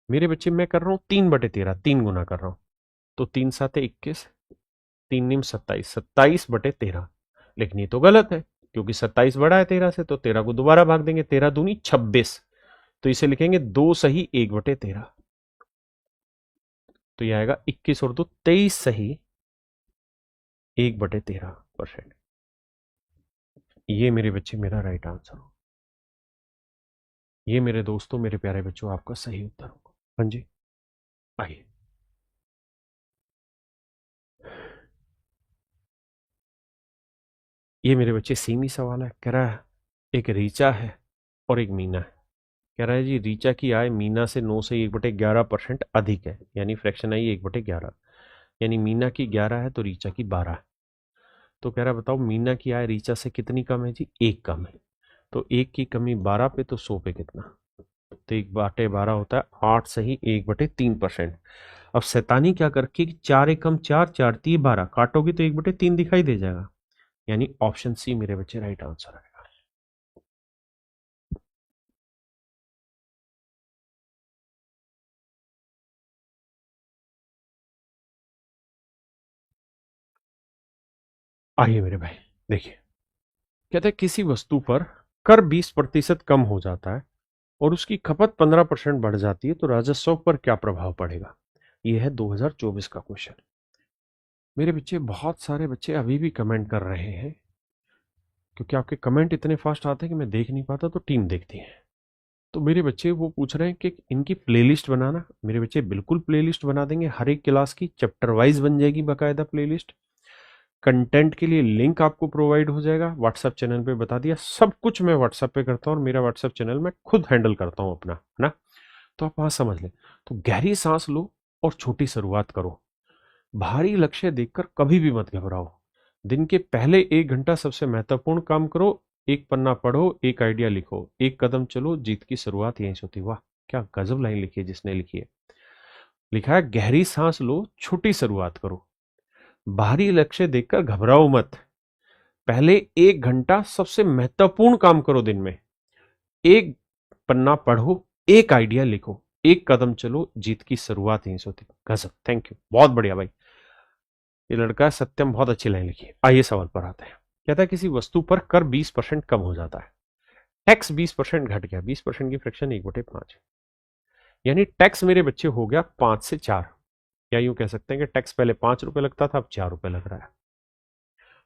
मेरे बच्चे मैं कर रहा हूं 3/13, 3 गुना कर रहा हूं, तो 3×7 = 21, 3×9 = 27, 27/13। लेकिन ये तो गलत है क्योंकि 27 बड़ा है 13 से, तो 13 को दोबारा भाग देंगे, 13 दूनी 26, तो इसे लिखेंगे 2 सही 1/13। तो यह आएगा 21 और 2 23 सही 1/13%। ये मेरे बच्चे मेरा राइट आंसर हो। ये मेरे दोस्तों, मेरे प्यारे बच्चों, आपका सही उत्तर होगा। हाँ जी, आइए। ये मेरे बच्चे सेम ही सवाल है। कह रहा है एक रीचा है और एक मीना है। कह रहा है जी रीचा की आय मीना से 9 से 1/11% अधिक है, यानी फ्रैक्शन आई 1/11, यानी मीना की 11 है तो रीचा की 12 है। तो कह रहा है बताओ मीना की आय रीचा से कितनी कम है जी? 1 कम है। तो 1 की कमी 12 पे, तो 100 पे कितना? तो 1/12 होता है 8 सही 1/3%। अब शैतानी क्या करके 4 एकम 4, 4 × 12 काटोगे तो 1/3 दिखाई दे जाएगा, यानी ऑप्शन सी मेरे बच्चे राइट आंसर आएगा। आइए मेरे भाई देखिए, कहते हैं किसी वस्तु पर कर 20% कम हो जाता है और उसकी खपत 15% बढ़ जाती है तो राजस्व पर क्या प्रभाव पड़ेगा? यह है 2024 का क्वेश्चन। मेरे बच्चे बहुत सारे बच्चे अभी भी कमेंट कर रहे हैं, क्योंकि आपके कमेंट इतने फास्ट आते हैं कि मैं देख नहीं पाता, तो टीम देखती है। तो मेरे बच्चे वो पूछ रहे हैं कि इनकी प्लेलिस्ट बनाना। मेरे बच्चे बिल्कुल प्लेलिस्ट बना देंगे, हर एक क्लास की चैप्टर वाइज बन जाएगी बाकायदा प्लेलिस्ट। कंटेंट के लिए लिंक आपको प्रोवाइड हो जाएगा, व्हाट्सएप चैनल पे बता दिया। सब कुछ मैं व्हाट्सएप पे करता हूँ और मेरा व्हाट्सएप चैनल मैं खुद हैंडल करता हूँ अपना, है ना। तो आप वहां समझ लें। तो गहरी सांस लो और छोटी शुरुआत करो। भारी लक्ष्य देखकर कभी भी मत घबराओ। दिन के पहले 1 घंटा सबसे महत्वपूर्ण काम करो। एक पन्ना पढ़ो, एक आइडिया लिखो, एक कदम चलो, जीत की शुरुआत यहीं से होती। वाह, क्या गजब लाइन लिखी है जिसने लिखी है। लिखा है गहरी सांस लो, छोटी शुरुआत करो, भारी लक्ष्य देखकर घबराओ मत, पहले 1 घंटा सबसे महत्वपूर्ण काम करो दिन में, एक पन्ना पढ़ो, एक आइडिया लिखो, एक कदम चलो, जीत की शुरुआत यहीं से होती। गजब, थैंक यू, बहुत बढ़िया भाई। ये लड़का सत्यम, बहुत अच्छी लाइन लिखी है। आइए सवाल पर आते हैं। कहता है किसी वस्तु पर कर 20% कम हो जाता है, टैक्स 20% घट गया, 20% की फ्रैक्शन 1/5, यानी टैक्स मेरे बच्चे हो गया 5 से 4, या यूं कह सकते हैं कि टैक्स पहले 5 रुपए लगता था, अब 4 रुपए लग रहा है।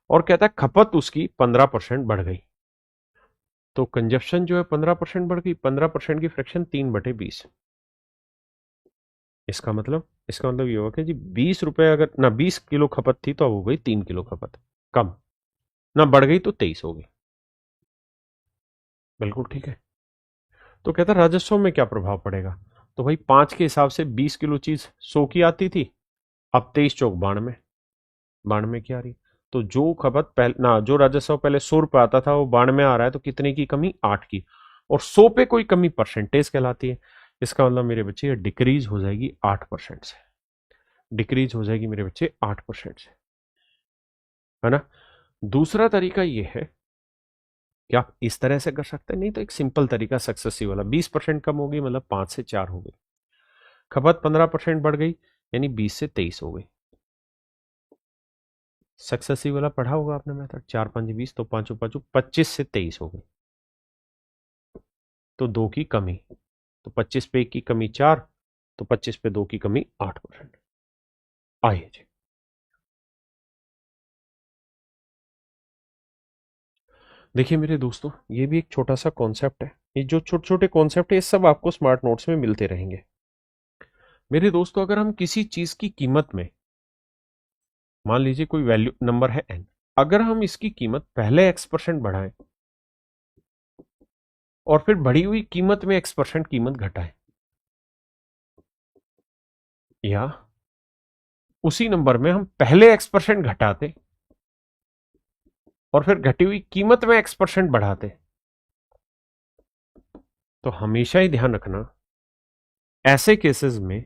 और कहता है खपत उसकी 15% बढ़ गई, तो कंजप्शन जो है 15% बढ़ गई, 15% की फ्रैक्शन 3/20। इसका मतलब ये होगा कि जी 20 रुपए अगर ना 20 किलो खपत थी तो अब हो गई 3 किलो खपत कम, ना बढ़ गई तो 23 हो गई। बिल्कुल ठीक है। तो कहता राजस्व में क्या प्रभाव पड़ेगा? तो भाई 5 के हिसाब से 20 किलो चीज 100 की आती थी, अब 23 चौक 92, 92 की आ रही। तो जो खपत पहले ना, जो राजस्व पहले 100 रुपए आता था वो 92 आ रहा है, तो कितने की कमी? 8 की। और 100 पे कोई कमी परसेंटेज कहलाती है। इसका मतलब मेरे बच्चे ये डिक्रीज हो जाएगी 8% से, डिक्रीज हो जाएगी मेरे बच्चे 8% से, है ना। दूसरा तरीका ये है कि आप इस तरह से कर सकते हैं, नहीं तो एक सिंपल तरीका सक्सेसिव वाला, 20% कम होगी मतलब 5 से 4 हो गई, खपत 15% बढ़ गई यानी 20 से 23 हो गई। सक्सेसिव वाला पढ़ा होगा आपने मेथड, 4×5 = 20, तो 5×5 = 25 से 23 हो गई, तो 2 की कमी, तो 25 पे 1 की कमी 4, तो 25 पे 2 की कमी 8%। आइए जी, देखिए मेरे दोस्तों, ये भी एक छोटा सा कॉन्सेप्ट है, ये जो छोटे छोटे कॉन्सेप्ट है ये सब आपको स्मार्ट नोट्स में मिलते रहेंगे मेरे दोस्तों। अगर हम किसी चीज की कीमत में, मान लीजिए कोई वैल्यू नंबर है n, अगर हम इसकी कीमत पहले x% बढ़ाएं और फिर बढ़ी हुई कीमत में x% कीमत घटाएं, या उसी नंबर में हम पहले x% घटाते और फिर घटी हुई कीमत में x% बढ़ाते, तो हमेशा ही ध्यान रखना ऐसे केसेस में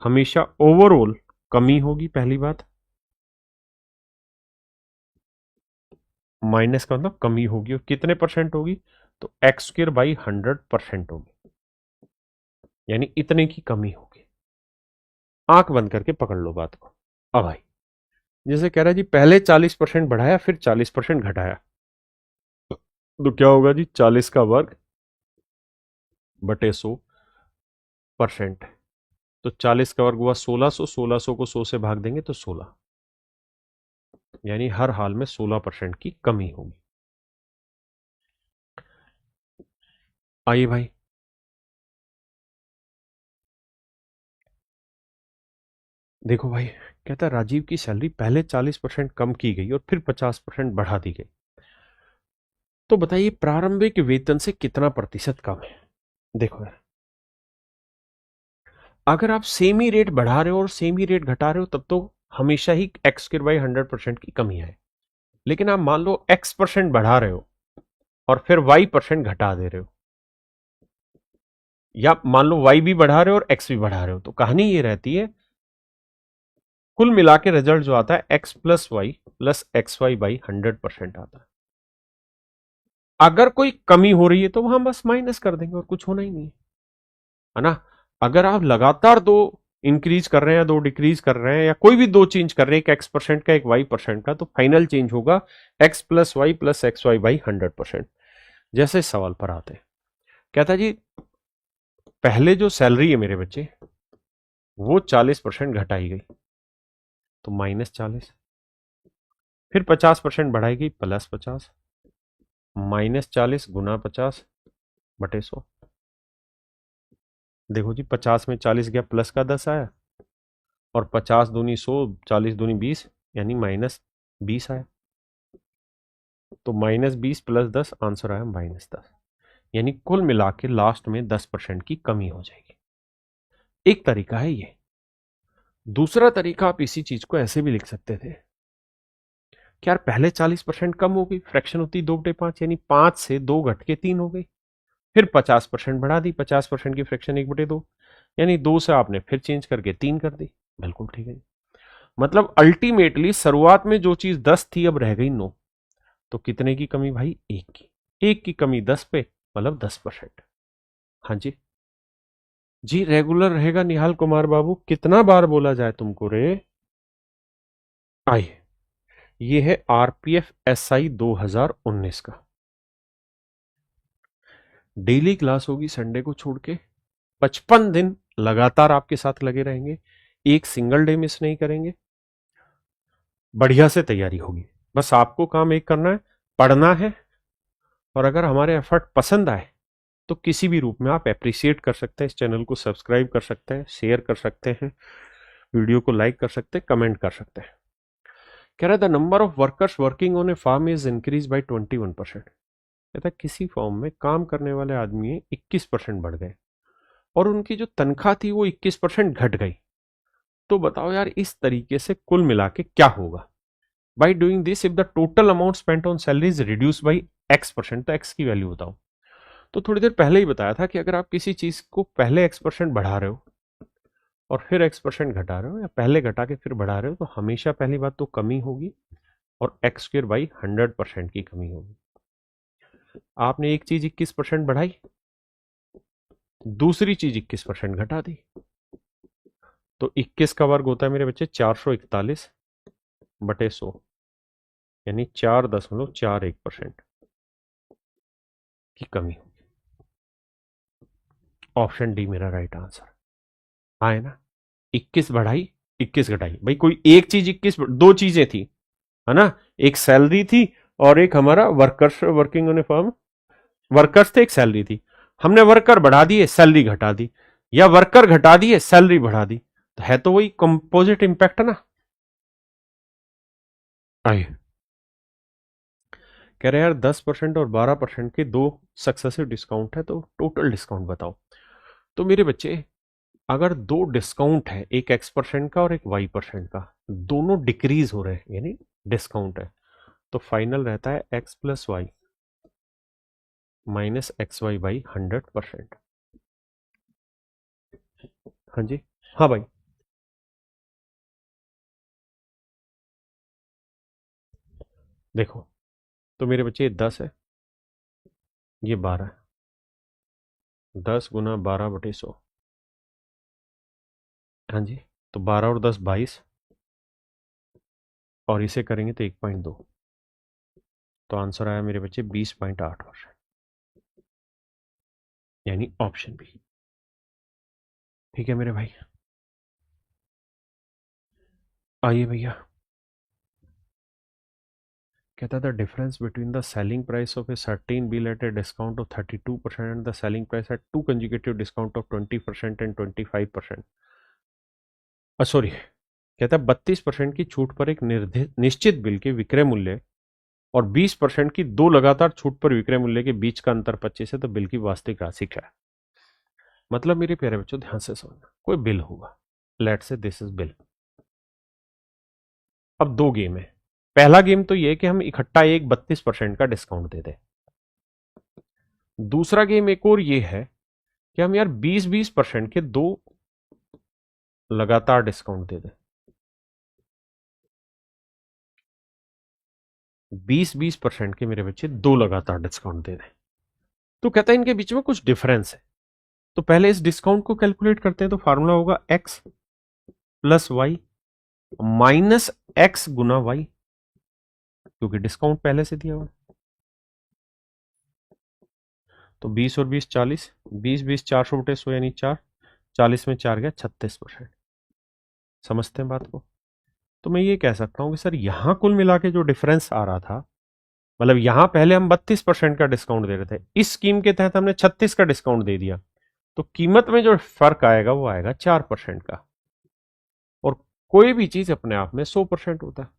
हमेशा ओवरऑल कमी होगी। पहली बात, माइनस का मतलब कमी होगी, और कितने परसेंट होगी, तो x²/100% होगी, यानी इतने की कमी होगी। आंख बंद करके पकड़ लो बात को। अब भाई जैसे कह रहा है जी पहले 40% बढ़ाया फिर 40% घटाया, तो क्या होगा जी 40 का वर्ग बटे 100%। तो 40 का वर्ग हुआ 1600, 1600 को 100 से भाग देंगे तो 16, यानी हर हाल में 16% की कमी होगी। आइए भाई, देखो भाई, कहता है राजीव की सैलरी पहले 40% कम की गई और फिर 50% बढ़ा दी गई, तो बताइए प्रारंभिक वेतन से कितना प्रतिशत कम है। देखो यार, अगर आप सेम ही रेट बढ़ा रहे हो और सेम ही रेट घटा रहे हो तब तो हमेशा ही x²/100% की कमी है। लेकिन आप मान लो x% बढ़ा रहे हो और फिर y% घटा दे रहे हो, या मान लो y भी बढ़ा रहे हो और x भी बढ़ा रहे हो, तो कहानी ये रहती है कुल मिला के रिजल्ट जो आता है x + y + xy/100% आता है। अगर कोई कमी हो रही है तो वहां बस माइनस कर देंगे और कुछ होना ही नहीं है ना। अगर आप लगातार दो इंक्रीज कर रहे हैं, दो डिक्रीज कर रहे हैं, या कोई भी दो चेंज कर रहे हैं, एक x% का एक y% का, तो फाइनल चेंज होगा x + y + xy/100%। जैसे इस सवाल पर आते हैं, कहता जी पहले जो सैलरी है मेरे बच्चे वो 40% घटाई गई, तो -40, फिर 50% बढ़ाई गई +50, -40 × 50 बटे 100। देखो जी 50 में 40 गया, प्लस का 10 आया, और 50 दूनी 100, 40 दूनी 20, यानी -20 आया। तो -20 + 10 आंसर आया -10, यानी कुल मिला के लास्ट में 10% की कमी हो जाएगी। एक तरीका है ये। दूसरा तरीका, आप इसी चीज को ऐसे भी लिख सकते थे कि यार पहले 40% कम हो गई, फ्रैक्शन होती 2/5, यानी 5 से 2 घट के 3 हो गई, फिर 50% बढ़ा दी, 50% की फ्रैक्शन 1/2, यानी 2 से आपने फिर चेंज करके 3 कर दी। बिल्कुल ठीक है। मतलब अल्टीमेटली शुरुआत में जो चीज 10 थी अब रह गई 9, तो कितने की कमी भाई, 1 की। 1 की कमी 10 पे, मतलब 10%। हाँ जी जी, रेगुलर रहेगा निहाल कुमार बाबू, कितना बार बोला जाए तुमको रे। आइए, ये है आरपीएफ एसआई 2019 का। डेली क्लास होगी संडे को छोड़ के, 55 दिन लगातार आपके साथ लगे रहेंगे, एक सिंगल डे मिस नहीं करेंगे, बढ़िया से तैयारी होगी। बस आपको काम एक करना है, पढ़ना है, और अगर हमारे एफर्ट पसंद आए तो किसी भी रूप में आप अप्रिशिएट कर सकते हैं, इस चैनल को सब्सक्राइब कर सकते हैं, शेयर कर सकते हैं, वीडियो को लाइक कर सकते हैं, कमेंट कर सकते हैं। कह रहा है the number of workers working on a farm is increase by 21%। कहता है किसी फॉर्म में काम करने वाले आदमी 21% बढ़ गए और उनकी जो तनख्वाह थी वो 21% घट गई, तो बताओ यार इस तरीके से कुल मिला के क्या होगा। By doing this if the total amount spent on salary is reduce by x%, तो x की वैल्यू बताओ। तो थोड़ी देर पहले ही बताया था कि अगर आप किसी चीज को पहले x% बढ़ा रहे हो और फिर x% घटा रहे हो, या पहले घटा के फिर बढ़ा रहे हो, तो हमेशा पहली बात तो कमी होगी और x²/100% की कमी होगी। आपने एक चीज 21% बढ़ाई, दूसरी चीज 21% घटा दी, तो 21 का वर्ग होता है मेरे बच्चे 441 बटे 100, यानी 4.41% की कमी होगी। ऑप्शन डी मेरा राइट आंसर। हाँ है ना, 21 बढ़ाई 21 घटाई, भाई कोई एक चीज 21, दो चीजें थी, है ना, एक सैलरी थी और एक हमारा workers working on A firm workers थे, एक सैलरी थी, हमने वर्कर बढ़ा दिए, सैलरी घटा दी, या वर्कर घटा दिए, सैलरी बढ़ा दी, तो है तो वही कंपोजिट इंपैक्ट ना। आइए, कह रहे यार 10% और 12% के दो सक्सेसिव डिस्काउंट है, तो टोटल डिस्काउंट बताओ। तो मेरे बच्चे, अगर दो डिस्काउंट है, एक X% का और एक Y% का, दोनों डिक्रीज हो रहे हैं यानी डिस्काउंट है, तो फाइनल रहता है X plus Y minus X Y by 100%। हाँ जी, हाँ भाई, देखो, तो मेरे बच्चे 10 है, ये 12 है, 10 × 12/100। हाँ जी, तो 12 और 10 22, और इसे करेंगे तो 1.2, तो आंसर आया मेरे बच्चे 20.8%, यानी ऑप्शन बी। ठीक है मेरे भाई, आइए भैया, कहता था difference between the selling price of a certain bill at a discount of 32% and the selling price at two consecutive discount of 20% and 25%। Sorry, कहता है 32% की छूट पर एक निश्चित बिल के विक्रय मूल्य और 20% की दो लगातार छूट पर विक्रय मूल्य के बीच का अंतर 25 है, तो बिल की वास्तविक राशि क्या है। मतलब मेरे प्यारे बच्चों, ध्यान से समझना, कोई बिल होगा, लेट से दिस इज बिल। अब दो गेम है, पहला गेम तो यह कि हम इकट्ठा एक 32% का डिस्काउंट दे दें। दूसरा गेम एक और ये है कि हम यार 20-20% के दो लगातार डिस्काउंट दे दें। 20-20% के मेरे बच्चे दो लगातार डिस्काउंट दे दें, तो कहता है इनके बीच में कुछ डिफरेंस है। तो पहले इस डिस्काउंट को कैलकुलेट करते हैं, तो फार्मूला होगा x plus Y minus X गुना वाई, क्योंकि डिस्काउंट पहले से दिया हुआ। तो 20 और 20 40, 20 400/100 यानी 4, 40 में 4 गया 36%। समझते हैं बात को। तो मैं ये कह सकता हूं कि सर यहां कुल मिला के जो डिफरेंस आ रहा था, मतलब यहां पहले हम 32% का डिस्काउंट दे रहे थे, इस स्कीम के तहत हमने 36 का डिस्काउंट दे दिया, तो कीमत में जो फर्क आएगा वो आएगा 4% का। और कोई भी चीज अपने आप में 100% होता है।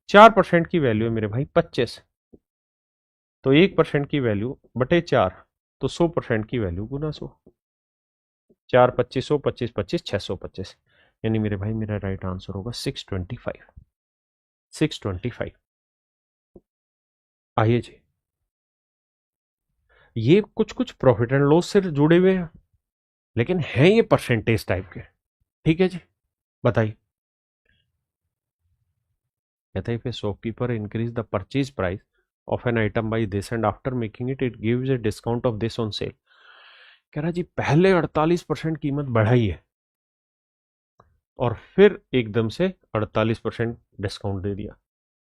4% की वैल्यू है मेरे भाई 25, तो 1% की वैल्यू बटे 4, तो 100% की वैल्यू गुना 100। 4 2500, 25 25 625, यानी मेरे भाई मेरा राइट आंसर होगा 625। 625। आइए जी, ये कुछ कुछ प्रॉफिट एंड लॉस से जुड़े हुए हैं, लेकिन हैं ये परसेंटेज टाइप के। ठीक है जी, बताइए। कहता है, if a shopkeeper increase the purchase price of an item by this and after making it gives a discount of this on sale। कह रहा जी पहले 48% कीमत बढ़ाई है और फिर एकदम से 48% डिस्काउंट दे दिया,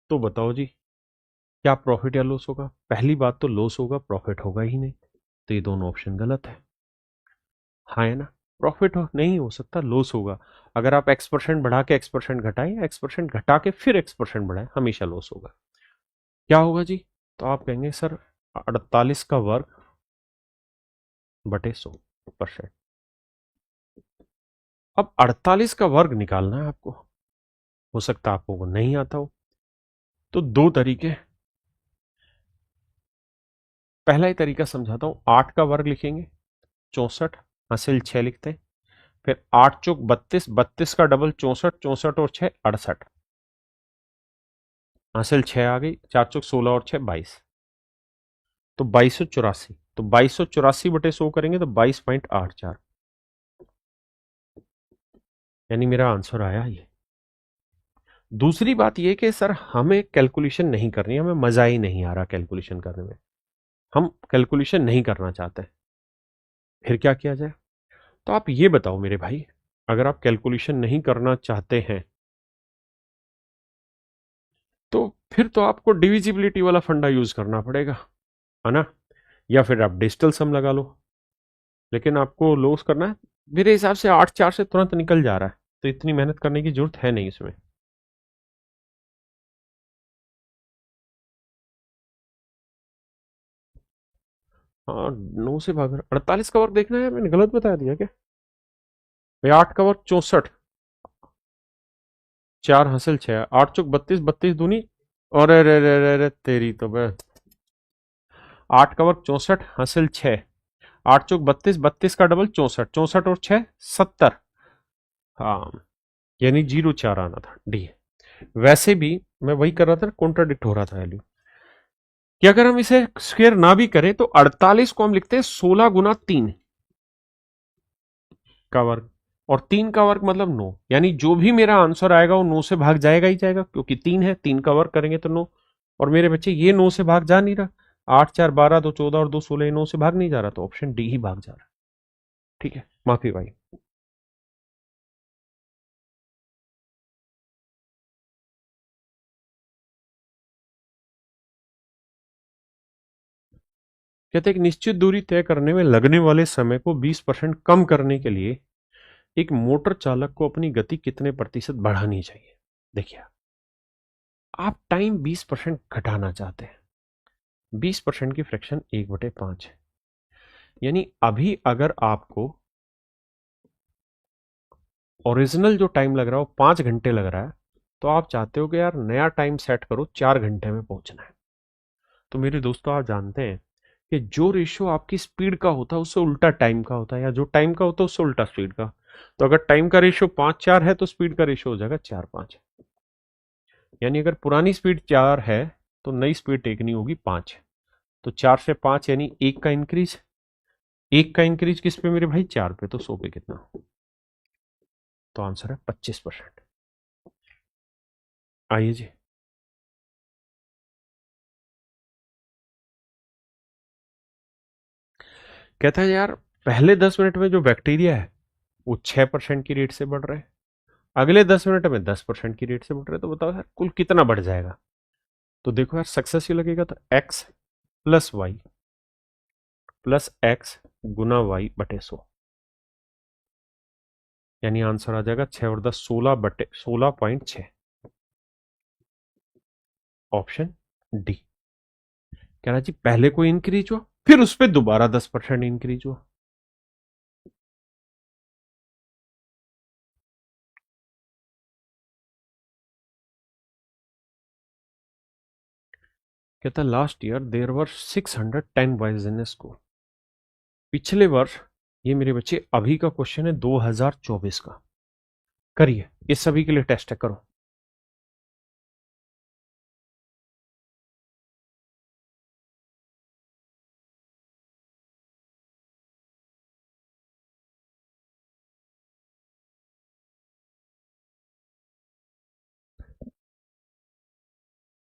तो बताओ जी क्या प्रॉफिट या लॉस होगा। पहली बात तो लॉस होगा, प्रॉफिट होगा ही नहीं, तो ये दोनों ऑप्शन गलत है। हाँ है ना, प्रॉफिट हो नहीं हो सकता, लॉस होगा। अगर आप X% बढ़ा के X% घटाएं, X% घटा के फिर X% बढ़ाएं, हमेशा लॉस होगा। क्या होगा जी, तो आप कहेंगे सर 48 का वर्ग बटे 100%। अब 48 का वर्ग निकालना है आपको, हो सकता है आपको वो नहीं आता हो, तो दो तरीके। पहला ही तरीका समझाता हूं, 8 का वर्ग लिखेंगे 64, हासिल 6 लिखते हैं, फिर 8 चौक 32, 32 का डबल 64, 64 और 6 68, हासिल 6 आ गई, 4 चौक 16 और 6 22, तो 2284, तो 2284 बटे 100 करेंगे तो 22.84, यानी मेरा आंसर आया ये। दूसरी बात ये कि सर हमें कैलकुलेशन नहीं करनी, हमें मजा ही नहीं आ रहा कैलकुलेशन करने में, हम कैलकुलेशन नहीं करना चाहते, फिर क्या किया जाए। तो आप ये बताओ मेरे भाई, अगर आप कैलकुलेशन नहीं करना चाहते हैं तो फिर तो आपको डिविजिबिलिटी वाला फंडा यूज करना पड़ेगा, है ना, या फिर आप डिजिटल सम लगा लो। लेकिन आपको लॉस करना है, मेरे हिसाब से 8 4 से तुरंत निकल जा रहा है, तो इतनी मेहनत करने की जरूरत है नहीं इसमें। हाँ 9 से भाग रहा, 48 का वर्ग देखना है, मैंने गलत बता दिया क्या भाई? 8 का वर्ग 64, 4 हासिल 6, 8 चौक 32, 32 दूनी, और अरे अरे अरे अरे तेरी तो बे, 8 का वर्ग 64 हासिल 6, 8 चौक 32, 32 का डबल 64, 64 और 6 70। हाँ यानी 0 4 आना था डी। वैसे भी मैं वही कर रहा था, कॉन्ट्राडिक्ट हो रहा था वैल्यू कि अगर हम इसे स्क्वायर ना भी करें तो 48 को हम लिखते हैं 16 गुना 3 का वर्ग, और 3 का वर्ग मतलब 9, यानी जो भी मेरा आंसर आएगा वो 9 से भाग जाएगा ही जाएगा, क्योंकि 3 है, 3 का वर्ग करेंगे तो 9। और मेरे बच्चे ये 9 से भाग जा नहीं रहा, 8 4 12, 2 14 और 2 16, 9 से भाग नहीं जा रहा, तो ऑप्शन डी ही भाग जा रहा है। ठीक है, माफी भाई। कहते हैं एक निश्चित दूरी तय करने में लगने वाले समय को 20% कम करने के लिए एक मोटर चालक को अपनी गति कितने प्रतिशत बढ़ानी चाहिए। देखिए, आप टाइम 20% घटाना चाहते हैं, 20% की फ्रैक्शन 1/5 है, यानी अभी अगर आपको ओरिजिनल जो टाइम लग रहा है वो 5 घंटे लग रहा है, तो आप चाहते हो कि यार नया टाइम सेट करो, 4 घंटे में पहुंचना है। तो मेरे दोस्तों, आप जानते हैं कि जो रेशियो आपकी स्पीड का होता है उससे उल्टा टाइम का होता है, या जो टाइम का होता है उससे उल्टा स्पीड का। तो अगर टाइम का रेशियो 5 4 है तो स्पीड का रेशियो हो जाएगा 4 5। यानी अगर पुरानी स्पीड 4 है तो नई स्पीड टेकनी होगी 5। तो 4 से 5 यानी 1 का इंक्रीज, 1 का इंक्रीज किस पे मेरे भाई? 4 पे, तो 100 पे कितना? तो आंसर है 25%। आइए जी। कहता है यार, पहले 10 मिनट में जो बैक्टीरिया है वो 6% की रेट से बढ़ रहे हैं, अगले 10 मिनट में 10% की रेट से बढ़ रहे हैं, तो बताओ यार कुल कितना बढ़ जाएगा? तो देखो यार, सक्सेस ये लगेगा तो एक्स प्लस एक्स गुना वाई बटे 100, यानी आंसर आ जाएगा 6 और 10 16/16.6, ऑप्शन डी। कह रहा जी पहले कोई इंक्रीज हुआ, फिर उस पर दोबारा 10% इंक्रीज हुआ। कहता last year there were 610 boys in school. पिछले वर्ष, ये मेरे बच्चे अभी का क्वेश्चन है 2024 का, करिए, इस सभी के लिए टेस्ट है, करो।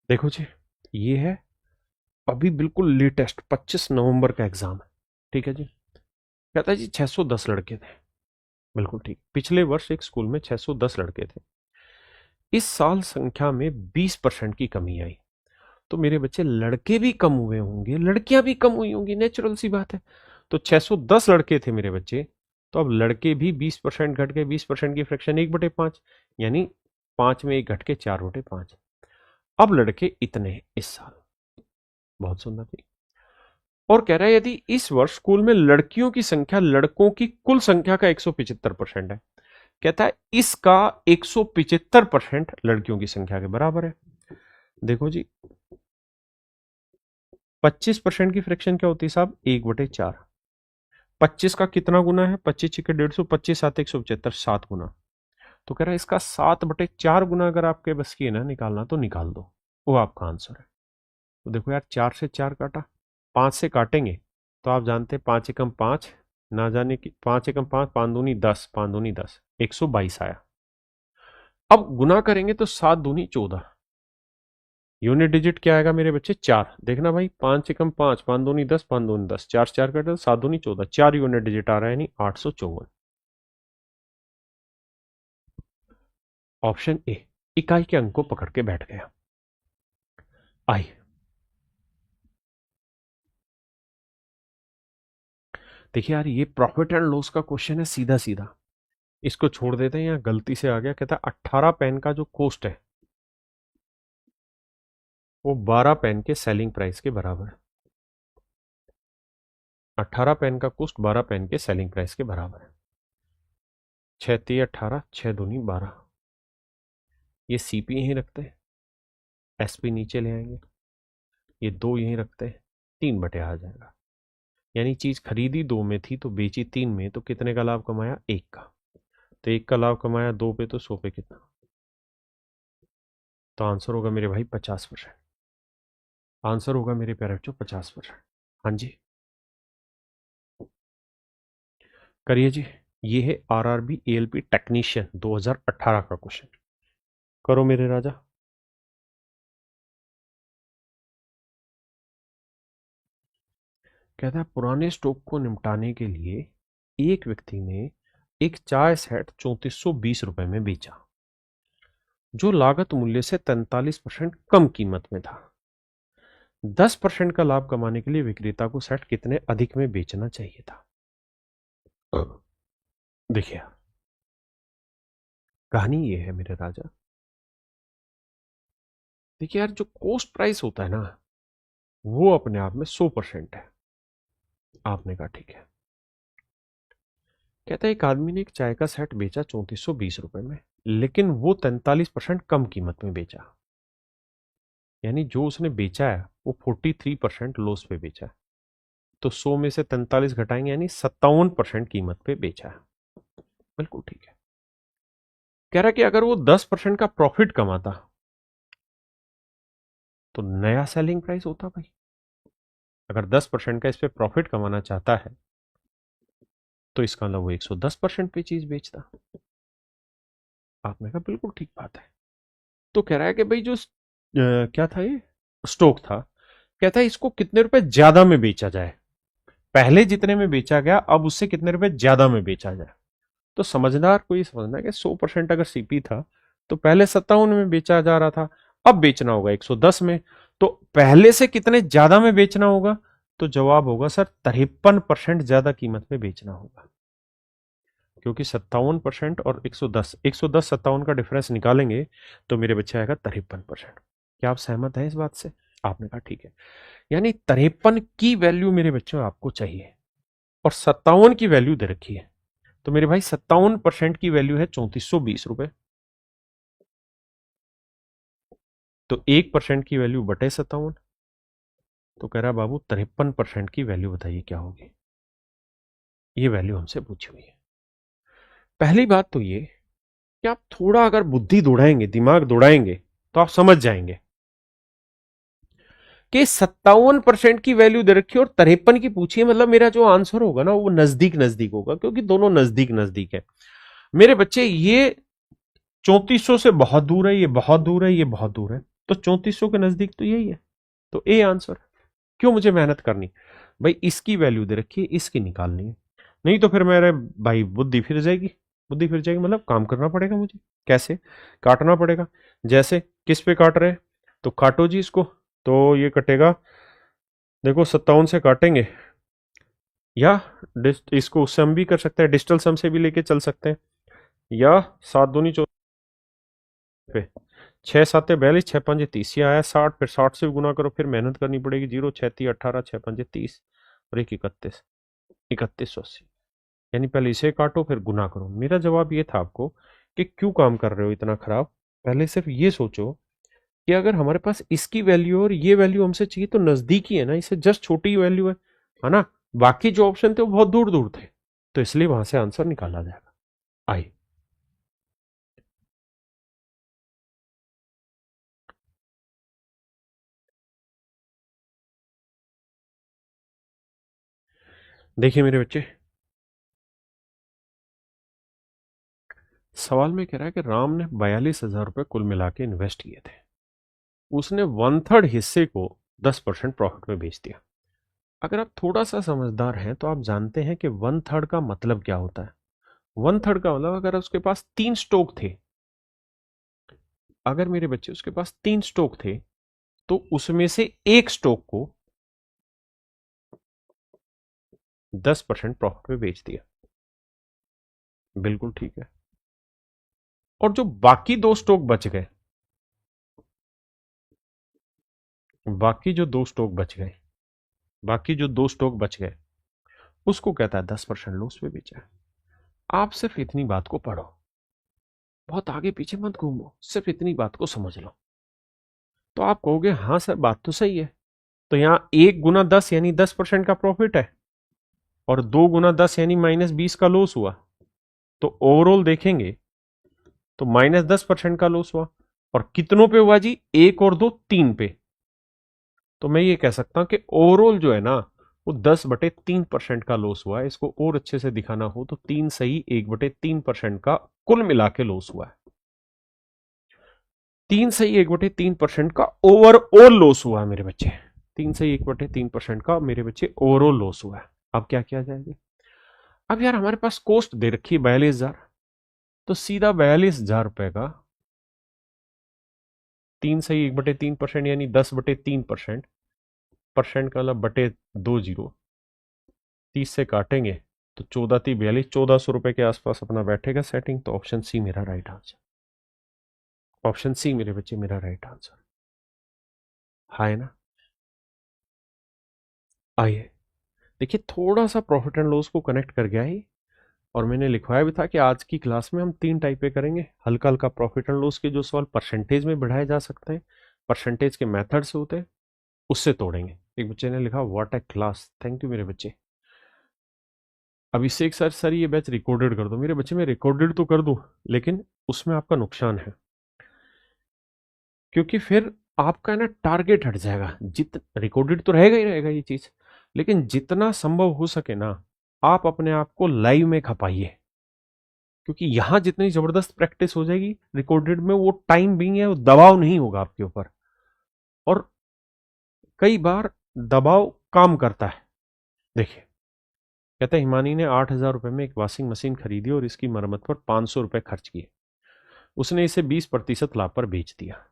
देखो जी, ये है अभी बिल्कुल लेटेस्ट 25 नवंबर का एग्जाम है। ठीक है जी। कहता है जी 610 लड़के थे, बिल्कुल ठीक, पिछले वर्ष एक स्कूल में 610 लड़के थे, इस साल संख्या में 20% की कमी आई। तो मेरे बच्चे लड़के भी कम हुए होंगे, लड़कियां भी कम हुई होंगी, नेचुरल सी बात है। तो 610 लड़के थे मेरे बच्चे, तो अब लड़के भी 20% घट गए, 20% की फ्रैक्शन 1/5, यानी 5 में 1 घट के 4/5। अब लड़के इतने हैं इस साल, बहुत सुंदर थी। और कह रहा है यदि इस वर्ष स्कूल में लड़कियों की संख्या लड़कों की कुल संख्या का 175% है, कहता है इसका 175% लड़कियों की संख्या के बराबर है। देखो जी, 25% की फ्रैक्शन क्या होती है साहब? 1/4। 25 का कितना गुना है? 25 छिके 150, 25 7 175, 7 गुना। तो कह रहा है इसका 7/4 गुना अगर आपके बस की है ना निकालना, तो निकाल दो, वो आपका आंसर है। तो देखो यार, 4 से 4 काटा, 5 से काटेंगे तो आप जानते हैं 5 एकम 5, ना जाने की 5 एकम 5, 5 दूनी 10, 5 दूनी 10, 122 आया। अब गुना करेंगे तो 7 दूनी 14, यूनिट डिजिट क्या आएगा मेरे बच्चे? 4। देखना भाई, 5 एकम 5, 5 दूनी 10, 5 दूनी 10, 4 4 काटे, 7 दूनी 14, 4 यूनिट डिजिट आ रहा है, यानी 854, ऑप्शन ए इकाई के अंक को पकड़ के बैठ गया। आई, देखिए यार, ये प्रॉफिट एंड लॉस का क्वेश्चन है, सीधा सीधा, इसको छोड़ देते हैं, यहाँ गलती से आ गया। कहता है 18 पेन का जो कॉस्ट है वो 12 पेन के सेलिंग प्राइस के बराबर है। 18 पेन का कॉस्ट 12 पेन के सेलिंग प्राइस के बराबर है। 6 3 18, 6 दूनी 12। ये सीपी यहीं रखते हैं, एसपी नीचे ले आएंगे, ये 2 यहीं रखते हैं, 3 बटे आ जाएगा। यानी चीज खरीदी 2 में थी तो बेची 3 में, तो कितने का लाभ कमाया? 1 का। तो 1 का लाभ कमाया 2 पे, तो 100 पे कितना? तो आंसर होगा मेरे भाई 50%। आंसर होगा मेरे प्यारे बच्चों 50%। हाँ जी, करिए जी। ये है आरआरबी एएलपी टेक्नीशियन 2018 का क्वेश्चन। करो मेरे राजा। कहता है पुराने स्टॉक को निपटाने के लिए एक व्यक्ति ने एक चाय सेट 3420 रुपए में बेचा, जो लागत मूल्य से 43% कम कीमत में था। 10% का लाभ कमाने के लिए विक्रेता को सेट कितने अधिक में बेचना चाहिए था? देखिए, कहानी ये है मेरे राजा। देखिए यार, जो कॉस्ट प्राइस होता है ना, वो अपने आप में 100% है। आपने कहा ठीक है। कहता है एक आदमी ने एक चाय का सेट बेचा 3420 रुपए में, लेकिन वो 43% कम कीमत में बेचा। यानी जो उसने बेचा है वो 43% लॉस पे बेचा है। तो 100 में से 43 घटाएंगे, यानी 57% कीमत पे बेचा है। बिल्कुल ठीक है। कह रहा है कि अगर वो 10% का प्रॉफिट कमाता तो नया सेलिंग प्राइस होता भाई। अगर 10% का इस पे प्रॉफिट कमाना चाहता है तो इसका मतलब वो 110% पे चीज बेचता। आपने कहा बिल्कुल ठीक बात है। तो कह रहा है कि भाई जो क्या था ये स्टॉक था, कहता है इसको कितने रुपए ज्यादा में बेचा जाए। पहले जितने में बेचा गया अब उससे कितने रुपए ज्यादा में बेचा जाए। तो समझदार को ये समझना है कि 100% अगर सीपी था तो पहले 57 में बेचा जा रहा था, अब बेचना होगा 110 में। तो पहले से कितने ज्यादा में बेचना होगा? तो जवाब होगा सर 53% ज्यादा कीमत में बेचना होगा। क्योंकि 57% और 110, 57 का डिफरेंस निकालेंगे तो मेरे बच्चे आएगा 53%। क्या आप सहमत हैं इस बात से? आपने कहा ठीक है। यानी 53 की वैल्यू मेरे बच्चों आपको चाहिए और 57 की वैल्यू दे रखी है। तो मेरे भाई 57% की वैल्यू है 3420 रुपए। तो 1% की वैल्यू बटे 57। तो कह रहा बाबू 53% की वैल्यू बताइए क्या होगी। ये वैल्यू हमसे पूछी हुई है। पहली बात तो ये कि आप थोड़ा अगर बुद्धि दौड़ाएंगे, दिमाग दौड़ाएंगे, तो आप समझ जाएंगे कि 57% की वैल्यू दे रखी है और 53 की पूछी है। मतलब मेरा जो आंसर होगा ना वो नजदीक नजदीक होगा, क्योंकि दोनों नजदीक नजदीक है। मेरे बच्चे ये 3400 से बहुत दूर है, ये बहुत दूर है, ये बहुत दूर है। तो 3400 के नजदीक तो यही है। तो ए आंसर। क्यों मुझे मेहनत करनी? भाई इसकी वैल्यू दे रखी है, इसकी निकालनी है। नहीं तो फिर मेरे भाई बुद्धि फिर जाएगी। बुद्धि फिर जाएगी मतलब काम करना पड़ेगा मुझे। कैसे? काटना पड़ेगा। जैसे किस पे काट रहे हैं? तो काटो जी इसको। तो ये कटेगा, देखो 57 से काटेंगे, या इसको सम भी कर सकते हैं, डिजिटल सम से भी लेके चल सकते हैं, या 7 दूनी 14 पे 6 7 42, 6 5 30, ये आया 60। फिर 60 से गुना करो, फिर मेहनत करनी पड़ेगी। 0 6 3 18, 6 5 30 और 1 31, 3180। यानी पहले इसे काटो फिर गुना करो। मेरा जवाब ये था आपको कि क्यों काम कर रहे हो इतना खराब। पहले सिर्फ ये सोचो कि अगर हमारे पास इसकी वैल्यू और ये वैल्यू हमसे चाहिए तो नजदीक ही है ना, इससे जस्ट छोटी वैल्यू है ना। बाकी जो ऑप्शन थे वो बहुत दूर दूर थे, तो इसलिए वहां से आंसर निकाला जाएगा। आई। देखिए मेरे बच्चे, सवाल में कह रहा है कि राम ने 42,000 रुपए कुल मिला के इन्वेस्ट किए थे। उसने 1/3 हिस्से को 10% प्रॉफिट में बेच दिया। अगर आप थोड़ा सा समझदार हैं तो आप जानते हैं कि 1/3 का मतलब क्या होता है। 1/3 का मतलब अगर उसके पास 3 स्टॉक थे, अगर मेरे बच्चे उसके पास 3 स्टॉक थे तो उसमें से एक स्टॉक को 10% प्रॉफिट में बेच दिया। बिल्कुल ठीक है। और जो बाकी 2 स्टॉक बच गए, बाकी जो 2 स्टॉक बच गए, बाकी जो 2 स्टॉक बच गए, उसको कहता है 10% लॉस पे बेचा है। आप सिर्फ इतनी बात को पढ़ो, बहुत आगे पीछे मत घूमो, सिर्फ इतनी बात को समझ लो, तो आप कहोगे हाँ सर बात तो सही है। तो यहां 1 × 10 यानी 10% का प्रॉफिट है, और 2 × 10 यानी -20 का लॉस हुआ। तो ओवरऑल देखेंगे तो -10% का लॉस हुआ। और कितनों पे हुआ जी? 1 और 2, 3 पे। तो मैं ये कह सकता हूं कि ओवरऑल जो है ना, वो 10/3% का लॉस हुआ है। इसको और अच्छे से दिखाना हो तो 3 सही 1/3% का कुल मिला के लॉस हुआ है। 3 सही 1/3% का ओवरऑल लॉस हुआ है मेरे बच्चे। 3 सही 1/3% का मेरे बच्चे ओवरऑल लॉस हुआ है। अब क्या किया जाएगा? अब यार हमारे पास कॉस्ट दे रखी है 42,000, तो सीधा 42,000 रुपए का 3 सही 1/3% यानी 10/3%, परसेंट का मतलब बटे 20, 30 से काटेंगे तो 14×3 = 42, 1400 रुपए के आसपास अपना बैठेगा सेटिंग। तो ऑप्शन सी मेरा राइट आंसर। ऑप्शन सी मेरे बच्चे मेरा राइट आंसर। हाँ है ना? आइए देखिए, थोड़ा सा प्रॉफिट एंड लॉस को कनेक्ट कर गया ही, और मैंने लिखवाया भी था कि आज की क्लास में हम 3 टाइपे करेंगे। हल्का हल्का प्रॉफिट एंड लॉस के जो सवाल परसेंटेज में बढ़ाए जा सकते हैं, परसेंटेज के मेथड से होते हैं, उससे तोड़ेंगे। एक बच्चे ने लिखा what A class, thank you मेरे बच्चे। अभिषेक सर ये बैच रिकॉर्डेड कर दो। मेरे बच्चे मैं रिकॉर्डेड तो कर दूं, लेकिन उसमें आपका नुकसान है, क्योंकि फिर आपका ना टारगेट हट जाएगा। रिकॉर्डेड तो रहेगा ही रहेगा ये चीज, लेकिन जितना संभव हो सके ना, आप अपने आप को लाइव में खपाइए, क्योंकि यहां जितनी जबरदस्त प्रैक्टिस हो जाएगी, रिकॉर्डेड में वो टाइम भी है, वो दबाव नहीं होगा आपके ऊपर। और कई बार दबाव काम करता है। देखिए, कहते हैं हिमानी ने 8,000 रुपए में एक वॉशिंग मशीन खरीदी और इसकी मरम्मत पर 500 रुपए खर्च किए। उसने इसे 20% लाभ पर बेच दिया।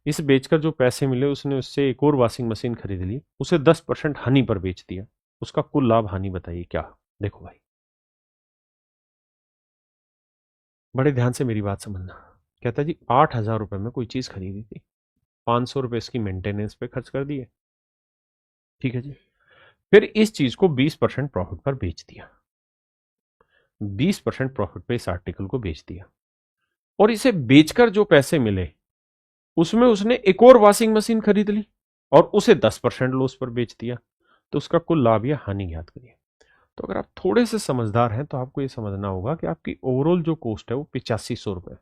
इसे बेचकर जो पैसे मिले उसने उससे एक और वॉशिंग मशीन खरीद ली, उसे 10% हानि पर बेच दिया। उसका कुल लाभ हानि बताइए क्या? देखो भाई, बड़े ध्यान से मेरी बात समझना। कहता है जी 8,000 रुपए में कोई चीज खरीदी थी, 500 रुपए इसकी मेंटेनेंस पे खर्च कर दिए, ठीक है जी। फिर इस चीज को 20% प्रॉफिट पर बेच दिया, 20% प्रॉफिट पे इस आर्टिकल को बेच दिया, और इसे बेचकर जो पैसे मिले उसमें उसने एक और वॉशिंग मशीन खरीद ली और उसे 10% लॉस पर बेच दिया। तो उसका कुल लाभ या हानि ज्ञात करिए। तो अगर आप थोड़े से समझदार हैं तो आपको यह समझना होगा कि आपकी ओवरऑल जो कॉस्ट है वो 8500 रुपए।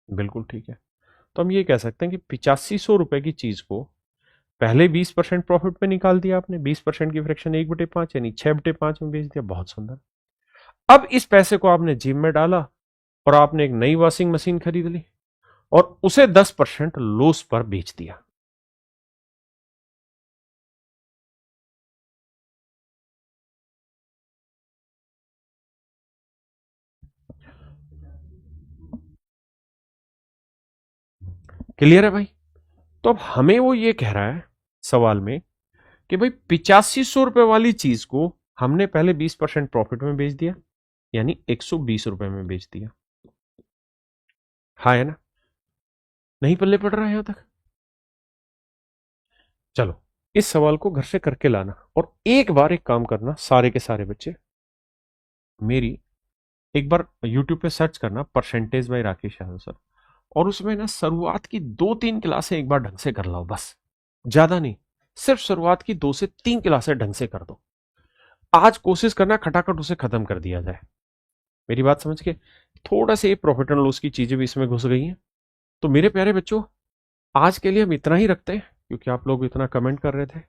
बिल्कुल ठीक है। तो हम ये कह सकते हैं कि 8500 रुपए की चीज को पहले 20% प्रॉफिट पे निकाल दिया आपने, 20% की फ्रैक्शन 1/5 यानी 6/5 में बेच दिया। बहुत सुंदर। अब इस पैसे को आपने जेब में डाला और आपने एक नई वॉशिंग मशीन खरीद ली और उसे 10% लॉस पर बेच दिया। क्लियर है भाई? तो अब हमें वो ये कह रहा है सवाल में कि भाई 8500 रुपए वाली चीज को हमने पहले 20% प्रॉफिट में बेच दिया, यानी 120 रुपए में बेच दिया। हाँ है ना? नहीं पल्ले पड़ रहा है यहां तक? चलो इस सवाल को घर से करके लाना, और एक बार एक काम करना सारे के सारे बच्चे, मेरी एक बार यूट्यूब पे सर्च करना percentage by Rakesh Yadav sir, और उसमें ना शुरुआत की 2-3 क्लासें एक बार ढंग से कर लो, बस ज्यादा नहीं, सिर्फ शुरुआत की 2 से 3 क्लासें ढंग से कर दो। आज कोशिश करना खटाखट उसे खत्म कर दिया जाए। मेरी बात समझ के, थोड़ा से प्रॉफिट एंड लॉस की चीजें भी इसमें घुस गई हैं। तो मेरे प्यारे बच्चों, आज के लिए हम इतना ही रखते हैं, क्योंकि आप लोग इतना कमेंट कर रहे थे।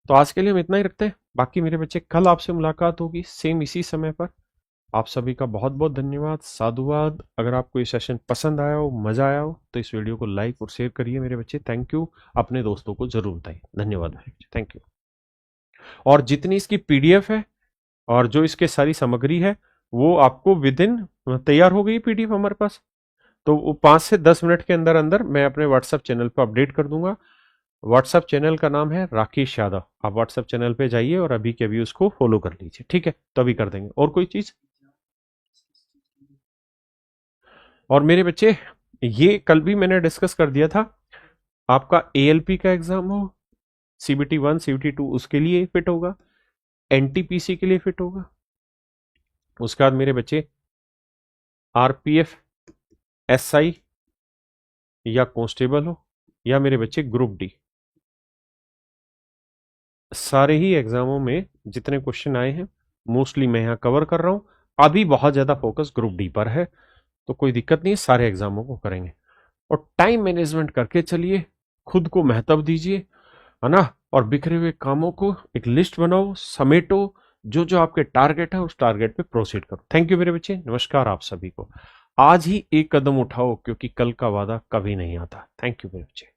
तो आज के लिए हम इतना ही रखते हैं। बाकी मेरे बच्चे कल आपसे मुलाकात होगी सेम इसी समय पर। आप सभी का बहुत बहुत धन्यवाद, साधुवाद। अगर आपको ये सेशन पसंद आया हो, मजा आया हो, तो इस वीडियो को लाइक और शेयर करिए मेरे बच्चे। Thank you. अपने दोस्तों को जरूर बताइए। धन्यवाद मेरे बच्चे, थैंक यू। और जितनी इसकी पीडीएफ है और जो इसके सारी सामग्री है, वो आपको विद इन तैयार हो गई पीडीएफ हमारे पास। तो वो 5 से 10 मिनट के अंदर अंदर मैं अपने व्हाट्सएप चैनल पर अपडेट कर दूंगा। व्हाट्सएप चैनल का नाम है राकेश यादव। आप व्हाट्सएप चैनल पे जाइए और अभी के अभी उसको फॉलो कर लीजिए, ठीक है? तो अभी कर देंगे। और कोई चीज? और मेरे बच्चे, ये कल भी मैंने डिस्कस कर दिया था, आपका एएलपी का एग्जाम हो, CBT 1 CBT 2, उसके लिए फिट होगा। एनटीपीसी के लिए फिट होगा। उसके बाद मेरे बच्चे आरपीएफ, एसआई या कांस्टेबल हो, या मेरे बच्चे ग्रुप डी। सारे ही एग्जामों में जितने क्वेश्चन आए हैं मोस्टली मैं यहाँ कवर कर रहा हूँ। अभी बहुत ज़्यादा फोकस ग्रुप डी पर है, तो कोई दिक्कत नहीं है, सारे एग्जामों को करेंगे। और टाइम मैनेजमेंट करके चलिए, खुद को महत्व दीजिए, है ना, और बिखरे हुए कामों को एक लिस्ट बनाओ, समेटो, जो जो आपके टारगेट है उस टारगेट पे प्रोसीड करो। थैंक यू मेरे बच्चे, नमस्कार आप सभी को। आज ही एक कदम उठाओ, क्योंकि कल का वादा कभी नहीं आता। थैंक यू मेरे बच्चे।